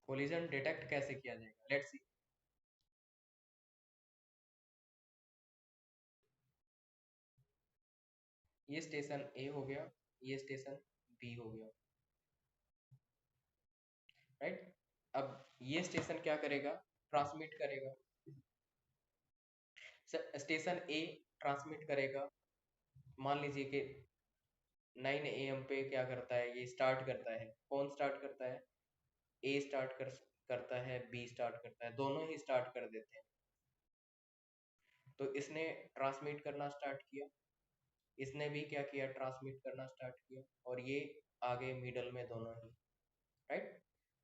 Collision detect कैसे किया जाएगा? Let's see. ये स्टेशन ए हो गया, ये स्टेशन बी हो गया, राइट? अब ये स्टेशन क्या करेगा? ट्रांसमिट करेगा। स्टेशन ए ट्रांसमिट करेगा। मान लीजिए कि 9 AM पे क्या करता है? ये स्टार्ट करता है। कौन स्टार्ट करता है? ए स्टार्ट करता है, बी स्टार्ट करता है, दोनों ही स्टार्ट कर देते हैं। तो इसने ट्रांसमिट करना स्टार्ट किया, इसने भी क्या किया? ट्रांसमिट करना स्टार्ट किया, और ये आगे मिडल में दोनों ही, राइट?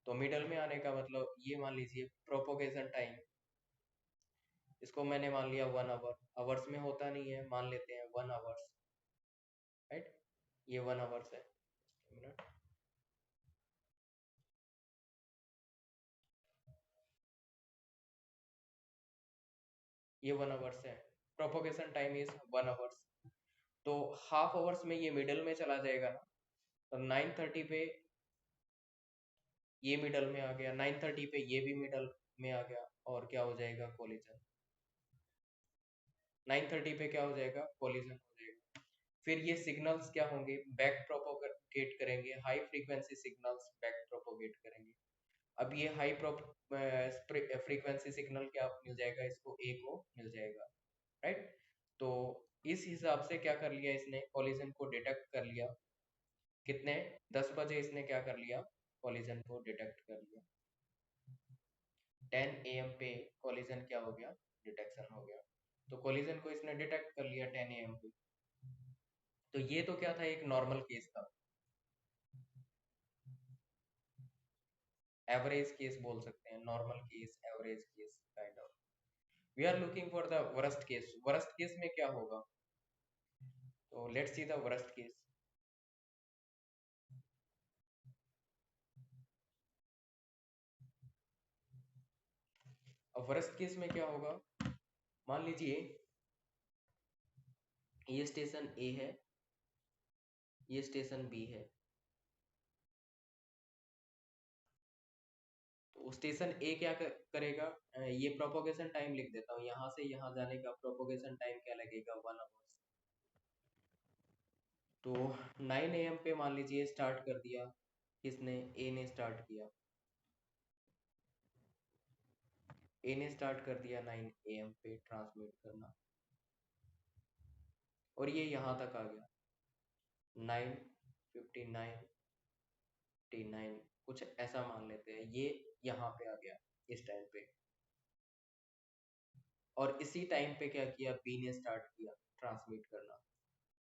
तो मिडल में आने का मतलब ये मान लीजिए प्रोपोगेशन टाइम, इसको मैंने मान लिया 1 आवर। आवर्स में होता नहीं है, मान लेते हैं 1 आवर्स, राइट? ये 1 आवर्स है। मिनट, ये 1 आवर्स है। Propagation time is 1 hours. तो हाफ आवर्स में ये मिडल में चला जाएगा ना, तो 9:30 पे ये मिडल में आ गया, 9:30 पे ये भी मिडल में आ गया, और क्या हो जाएगा? कोलिजन। 9:30 पे क्या हो जाएगा? कोलिजन हो जाएगा। फिर ये सिग्नल्स क्या होंगे? बैक प्रोपोगेट करेंगे, high frequency signals back propagate करेंगे। अब ये हाई फ्रीक्वेंसी सिग्नल क्या मिल जाएगा? इसको ए को मिल जाएगा, राइट? तो इस हिसाब से क्या कर लिया इसने? कॉलिजन को डिटेक्ट कर लिया। कितने? 10 बजे इसने क्या कर लिया? कॉलिजन को डिटेक्ट कर लिया। 10 AM पे कॉलिजन क्या हो गया? डिटेक्शन हो गया। तो कॉलिजन को इसने डिटेक्ट कर लिया 10 AM पे। तो ये तो क्या था? एक नॉर्मल केस था, एवरेज केस बोल सकते हैं, normal case, average case kind of. We are looking for the worst case. Worst case में क्या होगा? तो let's see the worst case. अब वर्स्ट केस में क्या होगा? मान लीजिए ये स्टेशन ए है, ये स्टेशन बी है। तो स्टेशन ए क्या करेगा, ये प्रोपोगेशन टाइम लिख देता हूँ, यहाँ से यहाँ जाने का प्रोपोगेशन टाइम क्या लगेगा, 1 आवर्स। तो 9 AM पे मान लीजिए स्टार्ट कर दिया, किसने, ए ने स्टार्ट किया, ए ने स्टार्ट कर दिया 9 AM पे ट्रांसमिट करना, और ये यहाँ तक आ गया 9:59 कुछ ऐसा मान लेते हैं, ये यहाँ पे आ गया इस टाइम पे। और इसी टाइम पे क्या किया, बी ने स्टार्ट किया ट्रांसमिट करना,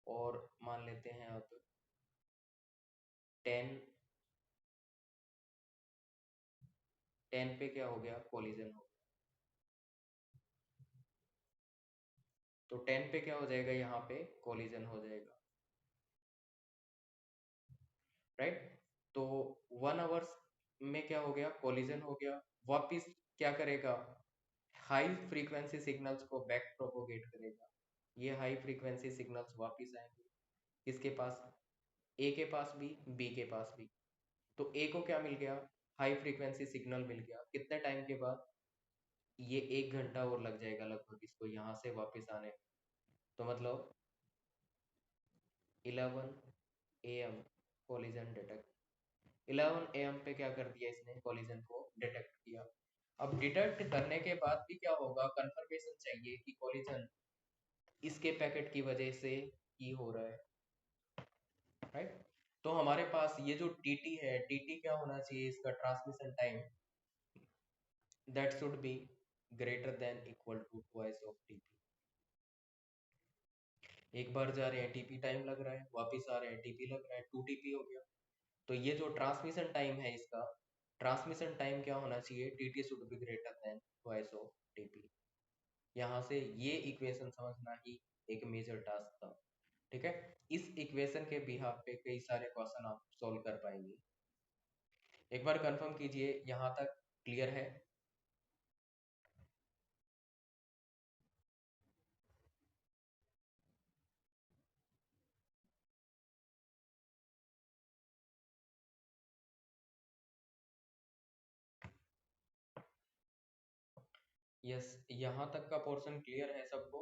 और मान लेते हैं अब 10 पे क्या हो गया, कोलिजन हो गया। तो 10 पे क्या हो जाएगा, यहाँ पे कोलिजन हो जाएगा, राइट। तो 1 आवर्स में क्या हो गया, कोलिजन हो गया। वापिस क्या करेगा, हाई फ्रीक्वेंसी सिग्नल्स को बैक प्रोपोगेट करेगा। ये हाई फ्रीक्वेंसी सिग्नल्स वापिस आएंगे किसके पास, ए के पास भी, बी के पास भी। तो ए को क्या मिल गया, हाई फ्रीक्वेंसी सिग्नल मिल गया, कितने टाइम के बाद, ये 1 घंटा और लग जाएगा लगभग इसको यहाँ से वापस आने में। तो मतलब 11 AM कोलिजन डिटेक्ट, 11 AM पे क्या कर दिया इसने, कोलिजन को डिटेक्ट किया। अब डिटेक्ट करने के बाद भी क्या होगा, कंफर्मेशन चाहिए कि कोलिजन इसके पैकेट की वजह से ही हो रहा है, राइट। तो हमारे पास ये जो टीटी है, टीटी क्या होना चाहिए, इसका transmission time, that should be greater than equal to twice of TP. एक बार जा रहे हैं टीपी टाइम लग रहा है, वापिस आ रहे हैं टीपी लग रहा है, 2 TP हो गया। तो ये जो ट्रांसमिशन टाइम है इसका, ट्रांसमिशन टाइम क्या होना चाहिए, TT should be greater then twice of TP. यहाँ से ये इक्वेशन समझना ही एक मेजर टास्क था, ठीक है। इस इक्वेशन के बिहाफ पे कई सारे क्वेश्चन आप सॉल्व कर पाएंगे। एक बार कंफर्म कीजिए, यहाँ तक क्लियर है। यस, यहाँ तक का पोर्शन क्लियर है सबको।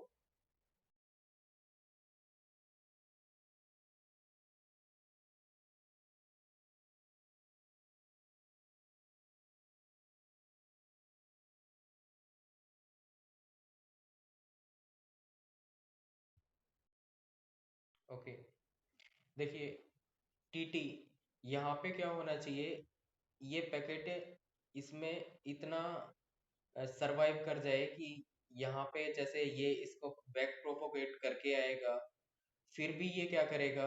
ओके, देखिए टीटी यहाँ पे क्या होना चाहिए, ये पैकेट इसमें इतना सरवाइव कर जाए कि यहाँ पे जैसे ये इसको बैक प्रोपोगेट करके आएगा, फिर भी ये क्या करेगा,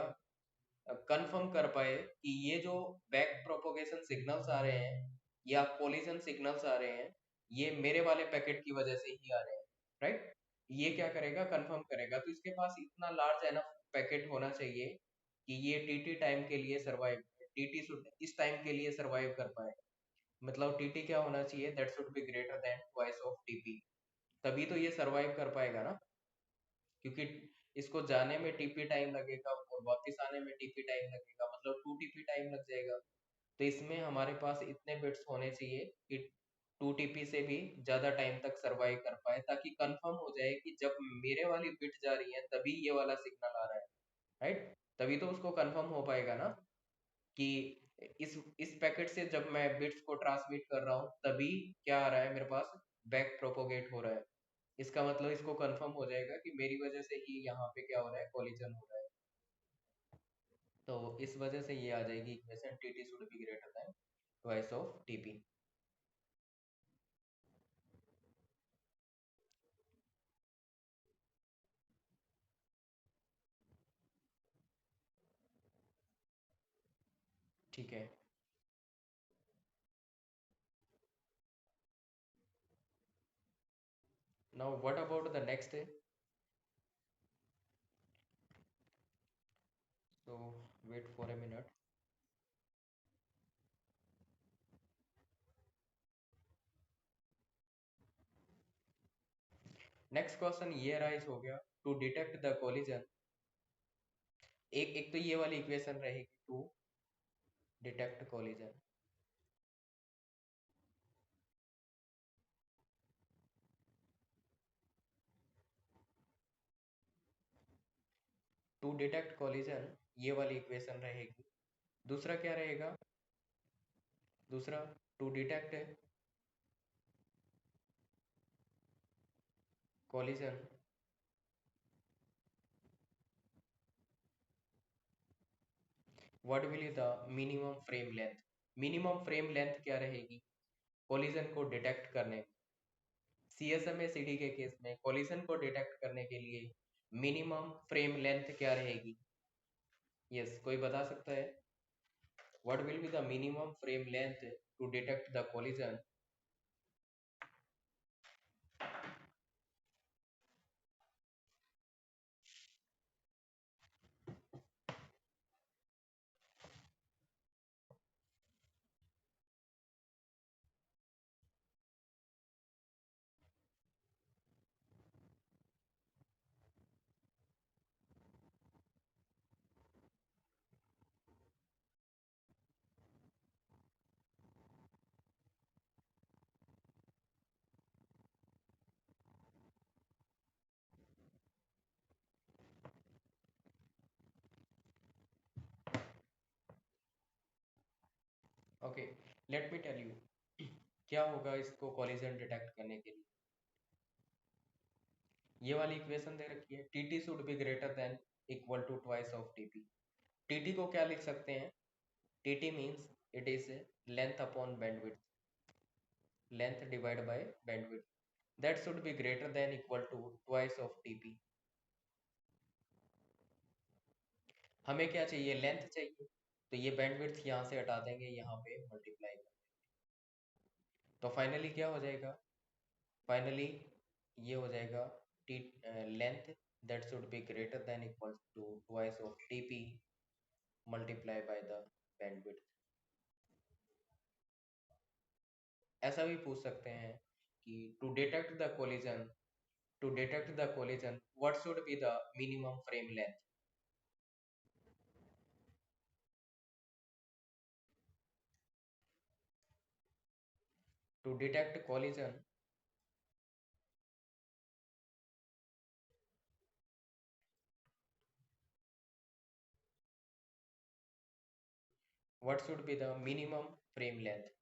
कंफर्म कर पाए कि ये जो बैक प्रोपोगेशन सिग्नल्स आ रहे हैं या कोलिजन सिग्नल्स आ रहे हैं, ये मेरे वाले पैकेट की वजह से ही आ रहे हैं, राइट। ये क्या करेगा, कंफर्म करेगा। तो इसके पास इतना लार्ज एनफ पैकेट होना चाहिए कि ये टीटी टाइम के लिए सरवाइव, टीटी इस टाइम के लिए सरवाइव कर पाए। मतलब टीटी क्या होना चाहिए, that should be greater then twice of TP, तभी तो ये सरवाइव कर पाएगा ना। क्योंकि इसको जाने में टीपी टाइम लगेगा और वापस आने में टीपी टाइम लगेगा, मतलब 2 TP टाइम लग जाएगा। तो इसमें हमारे पास इतने बिट्स होने चाहिए कि 2 TP से भी ज्यादा टाइम तक सरवाइव कर पाए, ताकि कंफर्म हो जाए कि जब मेरे वाली बिट जा रही है तभी ये वाला सिग्नल आ रहा है, राइट। तभी तो उसको कंफर्म हो पाएगा ना कि इस पैकेट से जब मैं बिट्स को ट्रांसमिट कर रहा हूँ तभी क्या आ रहा है मेरे पास, बैक प्रोपोगेट हो रहा है। इसका मतलब इसको कंफर्म हो जाएगा कि मेरी वजह से ही यहाँ पे क्या हो रहा है, कोलिजन हो रहा है। तो इस वजह से ये आ जाएगी equation, TT should be greater then twice of TP. ठीक है, now what about the next, so wait for a minute। Next question ये राइज हो गया, टू डिटेक्ट द कोलिजन एक तो ये वाली इक्वेशन रहेगी to detect collision. To detect collision ये वाली इक्वेशन रहेगी। दूसरा क्या रहेगा? दूसरा to detect collision what will the minimum frame length. Minimum frame length क्या रहेगी कोलिजन को डिटेक्ट करने में? सीएसएमए सीडी के केस में कोलिजन को डिटेक्ट करने के लिए मिनिमम फ्रेम लेंथ क्या रहेगी? यस, कोई बता सकता है? What will be the minimum frame length to detect the collision? Okay, let me tell you क्या होगा इसको कोलिजन डिटेक्ट करने के लिए। ये वाली इक्वेशन दे रखी है, TT should be greater than equal to twice of TP. TT को क्या लिख सकते हैं? TT means it is length upon bandwidth, length divide by bandwidth, that should be greater than equal to twice of TP. हमें क्या चाहिए? Length चाहिए, तो ये बैंडविड्थ यहाँ से हटा देंगे, यहाँ पे मल्टीप्लाई कर, तो फाइनली क्या हो जाएगा? फाइनली ये हो जाएगा T length that should be greater than equal to twice of TP multiply by the bandwidth. ऐसा भी पूछ सकते हैं कि to detect the collision, to detect the collision what should be the minimum frame length? To detect collision what should be the minimum frame length?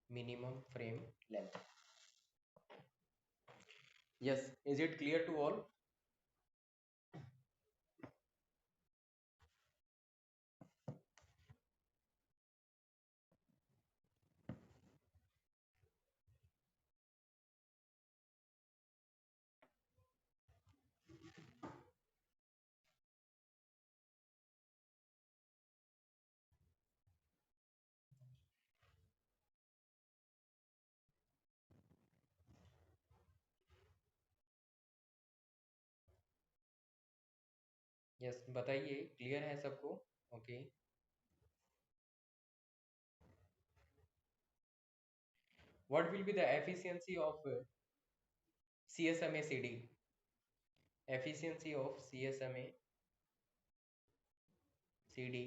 Minimum frame length. Yes, is it clear to all? Yes, बताइए, clear है सबको? Okay, what will be the efficiency of CSMA CD? Efficiency of CSMA CD,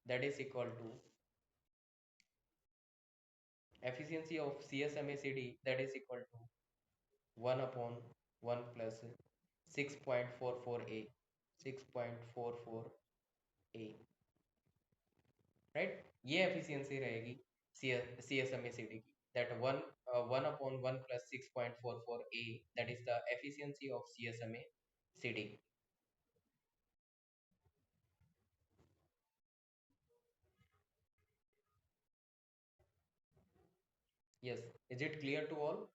that is equal to efficiency of CSMA CD, that is equal to 1 upon 1 plus 6.44a, 6.44a, right? ये efficiency रहेगी CSMACD की, that 1 upon 1 plus 6.44a, that is the efficiency of CSMACD. Yes, is it clear to all?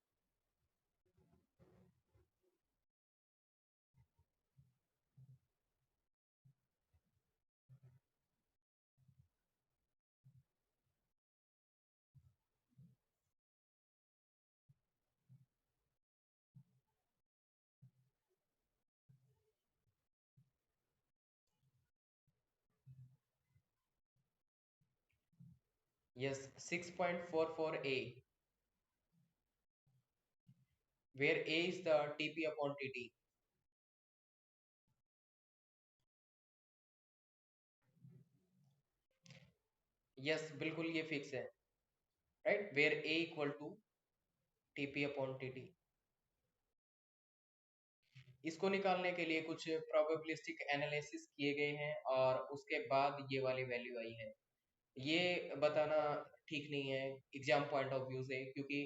Yes, 6.44a, where a is the TP upon TT. Yes बिल्कुल ये fix है, right, where A equal to TP upon TT. इसको निकालने के लिए कुछ probabilistic analysis किए गए हैं और उसके बाद ये वाली वैल्यू आई है। ये बताना ठीक नहीं है एग्जाम पॉइंट ऑफ व्यू से, क्योंकि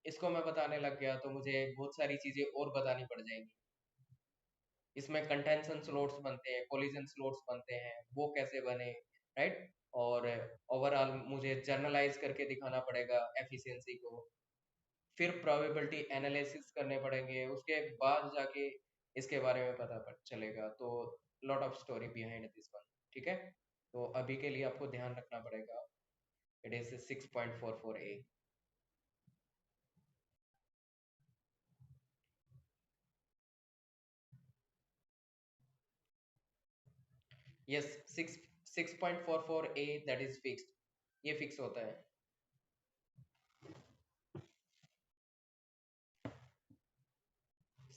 इसको मैं बताने लग गया तो मुझे बहुत सारी चीजें और बतानी पड़ जाएंगी। इसमें कंटेंशन स्लोट्स बनते हैं, कोलिजन स्लोट्स बनते हैं, वो कैसे बने, राइट, और ओवरऑल मुझे जर्नलाइज करके दिखाना पड़ेगा एफिशिएंसी को, फिर प्रोबेबिलिटी एनालिसिस करने पड़ेंगे, उसके बाद जाके इसके बारे में पता चलेगा। तो lot of story behind this one, ठीक है। तो अभी के लिए आपको ध्यान रखना पड़ेगा, it is 6.44a। Yes, 6.44a that is fixed, ये फिक्स होता है।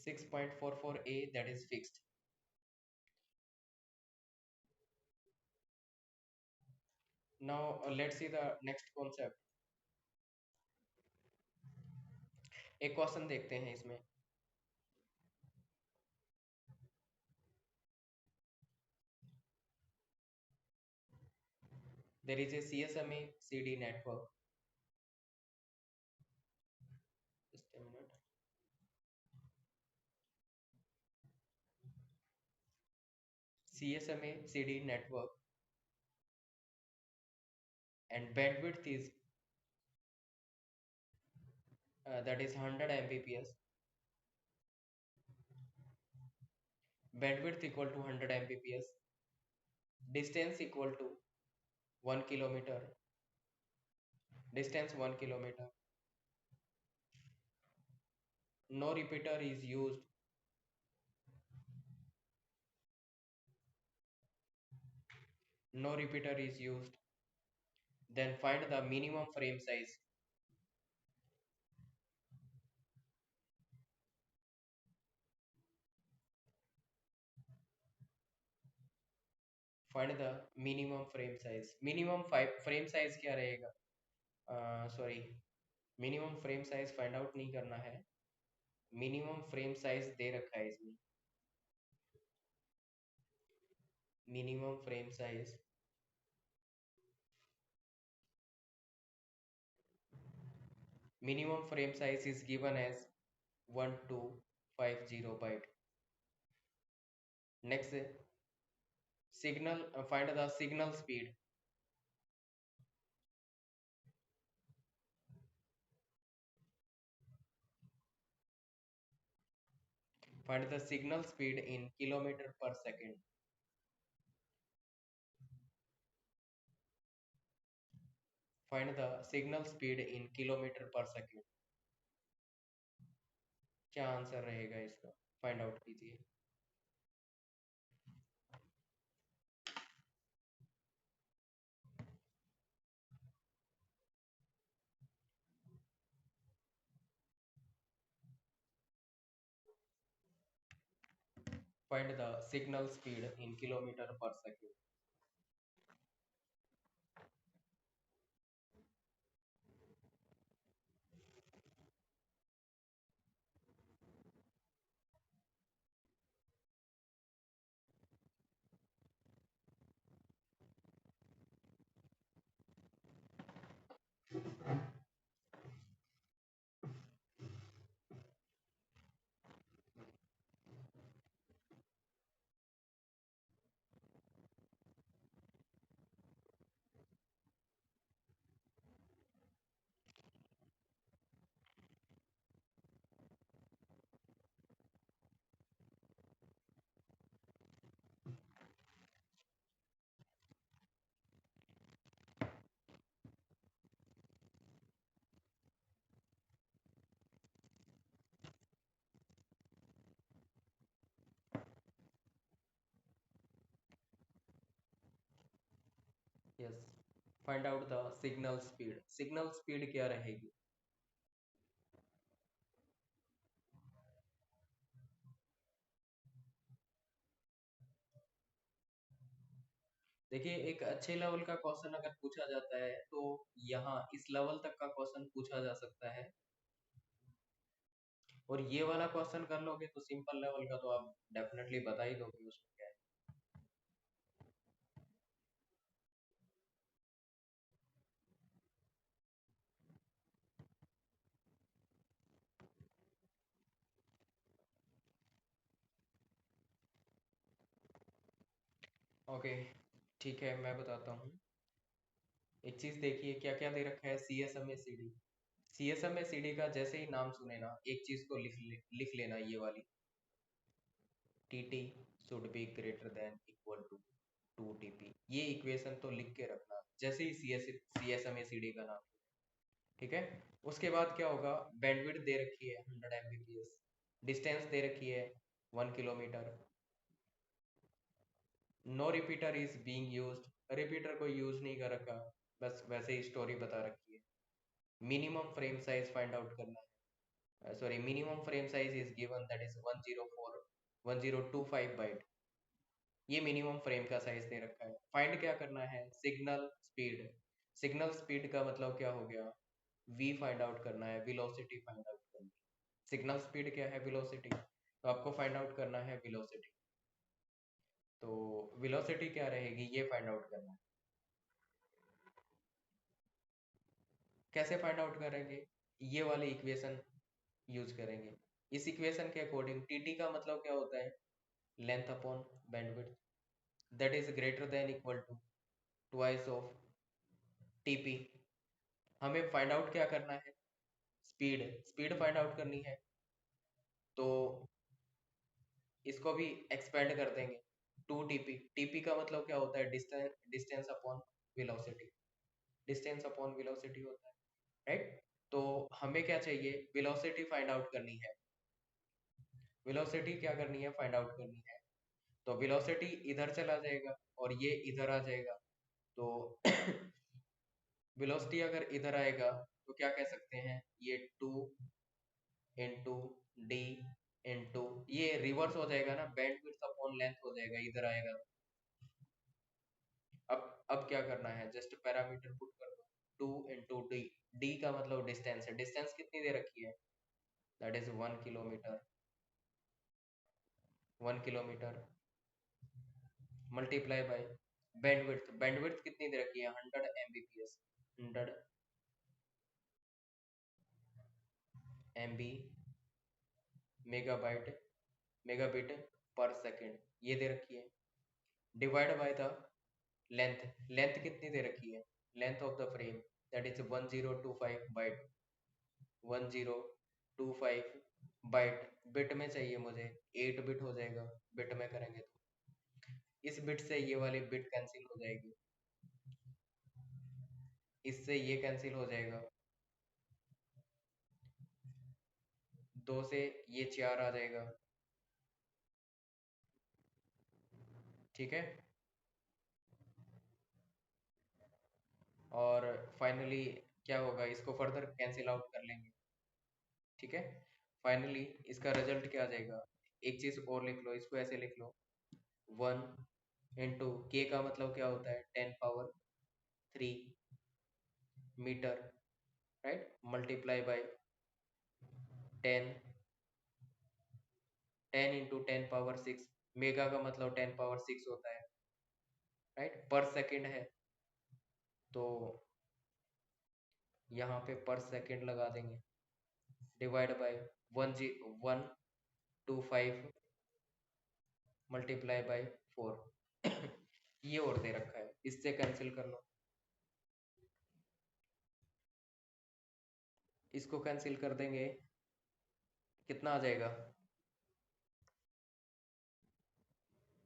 6.44a that is fixed. Now let's see the next concept. एक क्वेश्चन देखते हैं इसमें। There is a CSMA CD network. Just a minute. CSMA CD network and bandwidth is that is 100 Mbps. Bandwidth equal to 100 Mbps. Distance equal to 1 kilometer. Distance 1 kilometer. No repeater is used. No repeater is used. Then find the minimum frame size. Find the minimum frame size. Minimum frame size क्या रहेगा? Sorry, minimum frame size find out नहीं करना है, minimum frame size दे रखा है इसमें। Minimum frame size, minimum frame size is given as 1250 byte. Next, signal, find the signal speed. Find the signal speed in kilometer per second. Find the signal speed in kilometer per second. क्या answer रहेगा इसका, find out कीजिए। Find the signal speed in kilometer per second. Yes, find out the signal speed. Signal speed क्या रहेगी? देखिए, एक अच्छे level का क्वेश्चन अगर पूछा जाता है तो यहाँ इस लेवल तक का क्वेश्चन पूछा जा सकता है, और ये वाला क्वेश्चन कर लोगे तो सिंपल लेवल का तो आप डेफिनेटली बता ही दोगे उसमें क्या है। ओके, ठीक है, मैं बताता हूँ। एक चीज देखिए, क्या क्या दे रखा है। C S M A C D. C S M A C D का जैसे ही नाम सुने ना, एक चीज को लिख लेना, ये वाली, T T should be greater than equal to 2 TP। ये इक्वेशन तो लिख के रखना जैसे ही C S M A C D का नाम। ठीक है। उसके बाद क्या होगा, बैंडविड्थ दे रखी है 100 Mbps, डिस्टेंस दे रखी है 1 kilometre, no repeater is being used, repeater को यूज नहीं कर रखा, बस वैसे ही स्टोरी बता रखी है। Minimum frame size find out करना है, sorry, minimum frame size is given, that is 1025 byte. ये मिनिमम फ्रेम का साइज दे रखा है। फाइंड क्या करना है, सिग्नल स्पीड। सिग्नल स्पीड का मतलब क्या हो गया, v फाइंड आउट करना है, वेलोसिटी फाइंड आउट करनी है। सिग्नल स्पीड क्या है, वेलोसिटी, तो आपको फाइंड आउट करना है वेलोसिटी। तो वेलोसिटी क्या रहेगी, ये फाइंड आउट करना है। कैसे फाइंड आउट करेंगे, ये वाली इक्वेशन यूज करेंगे। इस इक्वेशन के अकॉर्डिंग टी का मतलब क्या होता है, length upon bandwidth, that is greater than equal to twice of TP. हमें फाइंड आउट क्या करना है, स्पीड। स्पीड फाइंड आउट करनी है, तो इसको भी एक्सपेंड कर देंगे, 2 TP। टीपी का मतलब क्या होता है, distance, distance upon velocity, distance upon velocity होता है, राइट। तो हमें क्या चाहिए, वेलोसिटी फाइंड आउट करनी है। वेलोसिटी क्या करनी है, फाइंड आउट करनी है। तो वेलोसिटी इधर चला जाएगा और ये इधर आ जाएगा। तो वेलोसिटी अगर इधर आएगा तो क्या कह सकते हैं, ये 2 × d × ये रिवर्स हो जाएगा ना, बैंडविड्थ अपॉन लेंथ हो जाएगा, इधर आएगा। अब क्या करना है, जस्ट पैरामीटर पुट कर दो, 2 × d। d का मतलब डिस्टेंस है, डिस्टेंस कितनी दे रखी है, that is 1 kilometre. 1 kilometre multiply by bandwidth. Bandwidth कितनी दे रखी है, 100 Mbps, 100 MB, megabyte, megabit per second, ये दे रखी है। Divide by the length. Length कितनी दे रखी है, length of the frame, that is 1025 byte, 1025 byte. Bit में चाहिए मुझे, 8 बिट हो जाएगा, बिट में करेंगे तो इस बिट से ये वाली बिट कैंसिल हो जाएगी, इससे ये कैंसिल हो जाएगा, 2 से ये 4 आ जाएगा। ठीक है। और फाइनली क्या होगा, इसको फर्दर कैंसिल आउट कर लेंगे। ठीक है। फाइनली इसका रिजल्ट क्या आ जाएगा, एक चीज और लिख लो, इसको ऐसे लिख लो, 1 × k का मतलब क्या होता है, 10⁻³ metre, right, multiply by 10, 10 × 10⁻⁶। Mega का मतलब 10⁻⁶ होता है, राइट, पर सेकेंड है, तो यहाँ पे पर सेकेंड लगा देंगे, डिवाइड बाय 125 मल्टीप्लाई बाय 4। ये और दे रखा है, इससे कैंसिल कर लो, इसको कैंसिल कर देंगे, कितना आ जाएगा,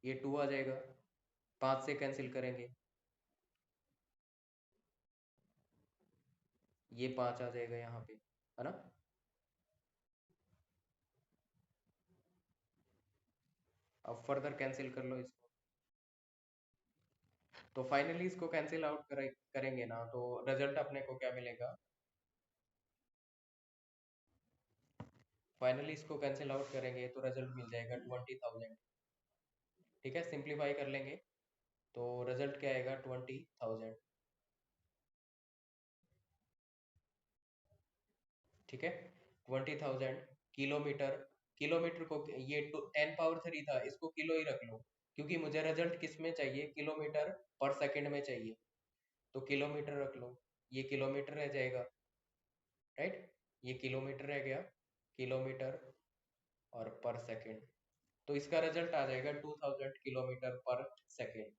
ये 2 आ जाएगा, 5 से कैंसिल करेंगे, ये 5 आ जाएगा यहाँ पे, है ना। अब फर्दर कैंसिल कर लो इसको, तो फाइनली इसको कैंसिल आउट करेंगे ना, तो रिजल्ट अपने को क्या मिलेगा? फाइनली इसको कैंसिल आउट करेंगे तो रिजल्ट मिल जाएगा 20,000। ठीक है, सिंप्लीफाई कर लेंगे तो रिजल्ट क्या आएगा? 20,000। ठीक है, 20,000 किलोमीटर। किलोमीटर को ये 10 पावर 3 था, इसको किलो ही रख लो, क्योंकि मुझे रिजल्ट किस में चाहिए? किलोमीटर पर सेकंड में चाहिए, तो किलोमीटर रख लो। ये किलोमीटर रह जाएगा, राइट? ये किलोमीटर रह गया, किलोमीटर और पर सेकंड। तो इसका रिजल्ट आ जाएगा 2000 किलोमीटर पर second.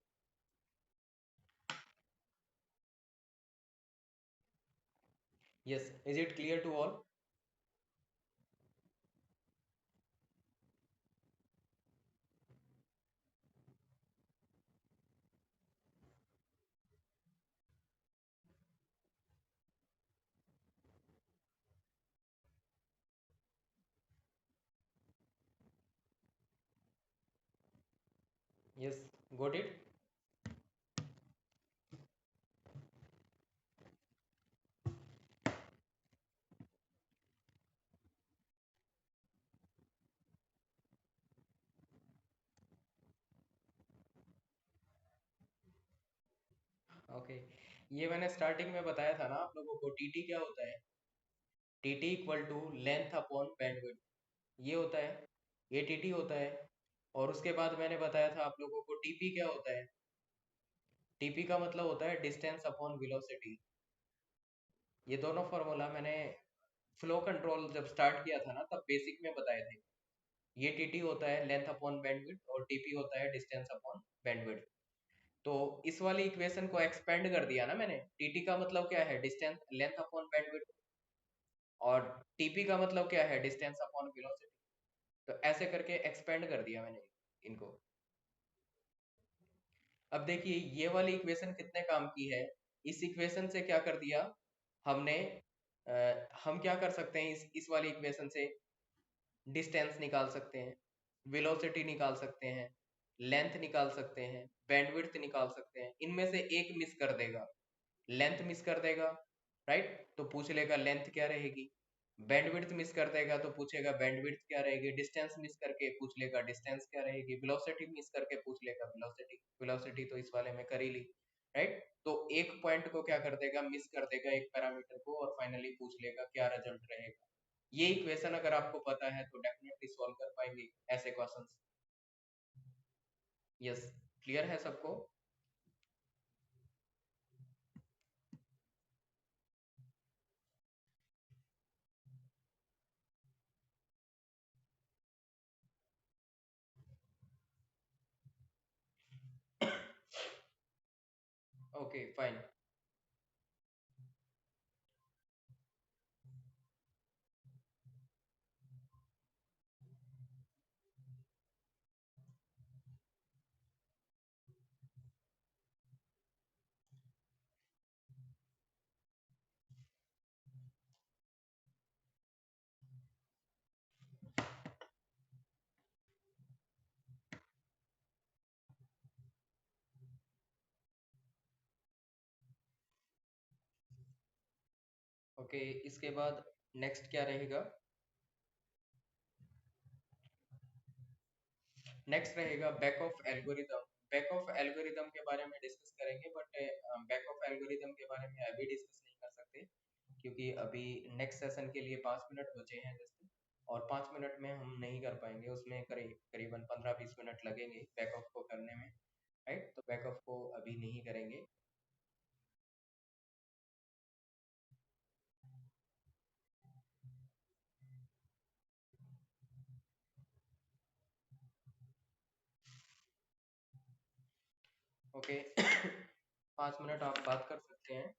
Yes, is it clear to all? Yes, got it. Okay, ये मैंने स्टार्टिंग में बताया था ना आप लोगों को, टीटी क्या होता है? TT equal to length upon bandwidth, ये होता है, ये टीटी होता है। और उसके बाद मैंने बताया था आप लोगों को टीपी क्या होता है? टीपी का मतलब होता है डिस्टेंस अपॉन वेलोसिटी। ये दोनों फार्मूला मैंने फ्लो कंट्रोल जब स्टार्ट किया था ना, तब बेसिक में बताए थे। ये टीटी होता है लेंथ अपॉन बैंडविड्थ और टीपी होता है डिस्टेंस अपॉन बैंडविड्थ। तो इस वाली इक्वेशन को एक्सपेंड कर दिया ना मैंने। टीटी का मतलब क्या है? Distance, length upon bandwidth. और टीपी का मतलब क्या है? Distance upon velocity. तो ऐसे करके एक्सपेंड कर दिया मैंने इनको। अब देखिए ये वाली इक्वेशन कितने काम की है। इस इक्वेशन से क्या कर दिया हमने? हम क्या कर सकते हैं इस वाली इक्वेशन से? डिस्टेंस निकाल सकते हैं, वेलोसिटी निकाल सकते हैं, लेंथ निकाल सकते हैं, बैंडविड्थ निकाल सकते हैं। इनमें से एक मिस कर देगा, लेंथ मिस कर देगा, राइट? तो पूछ लेगा लेंथ क्या रहेगी। बैंडविड्थ मिस कर देगा तो पूछेगा बैंडविड्थ क्या रहेगी। डिस्टेंस मिस करके पूछ लेगा डिस्टेंस क्या रहेगी। वेलोसिटी मिस करके पूछ लेगा वेलोसिटी। वेलोसिटी तो इस वाले में कर ही ली, राइट? तो एक पॉइंट को क्या कर देगा? मिस कर देगा, एक पैरामीटर को, और फाइनली पूछ लेगा क्या रिजल्ट रहेगा। ये इक्वेशन अगर आपको पता है तो डेफिनेटली सॉल्व कर पाएंगे ऐसे क्वेश्चंस। यस, क्लियर है सबको? Okay fine. ओके, इसके बाद नेक्स्ट क्या रहेगा? नेक्स्ट रहेगा back of algorithm. Back of algorithm के बारे में डिस्कस करेंगे, बट बैक ऑफ एल्गोरिदम के बारे में अभी डिस्कस नहीं कर सकते, क्योंकि अभी नेक्स्ट सेशन के लिए 5 मिनट बचे हैं जैसे, और 5 मिनट में हम नहीं कर पाएंगे। उसमें करीबन 15-20 मिनट लगेंगे बैक ऑफ को करने में, राइट? तो बैक ऑफ को अभी नहीं करेंगे। ओके 5 मिनट आप बात कर सकते हैं।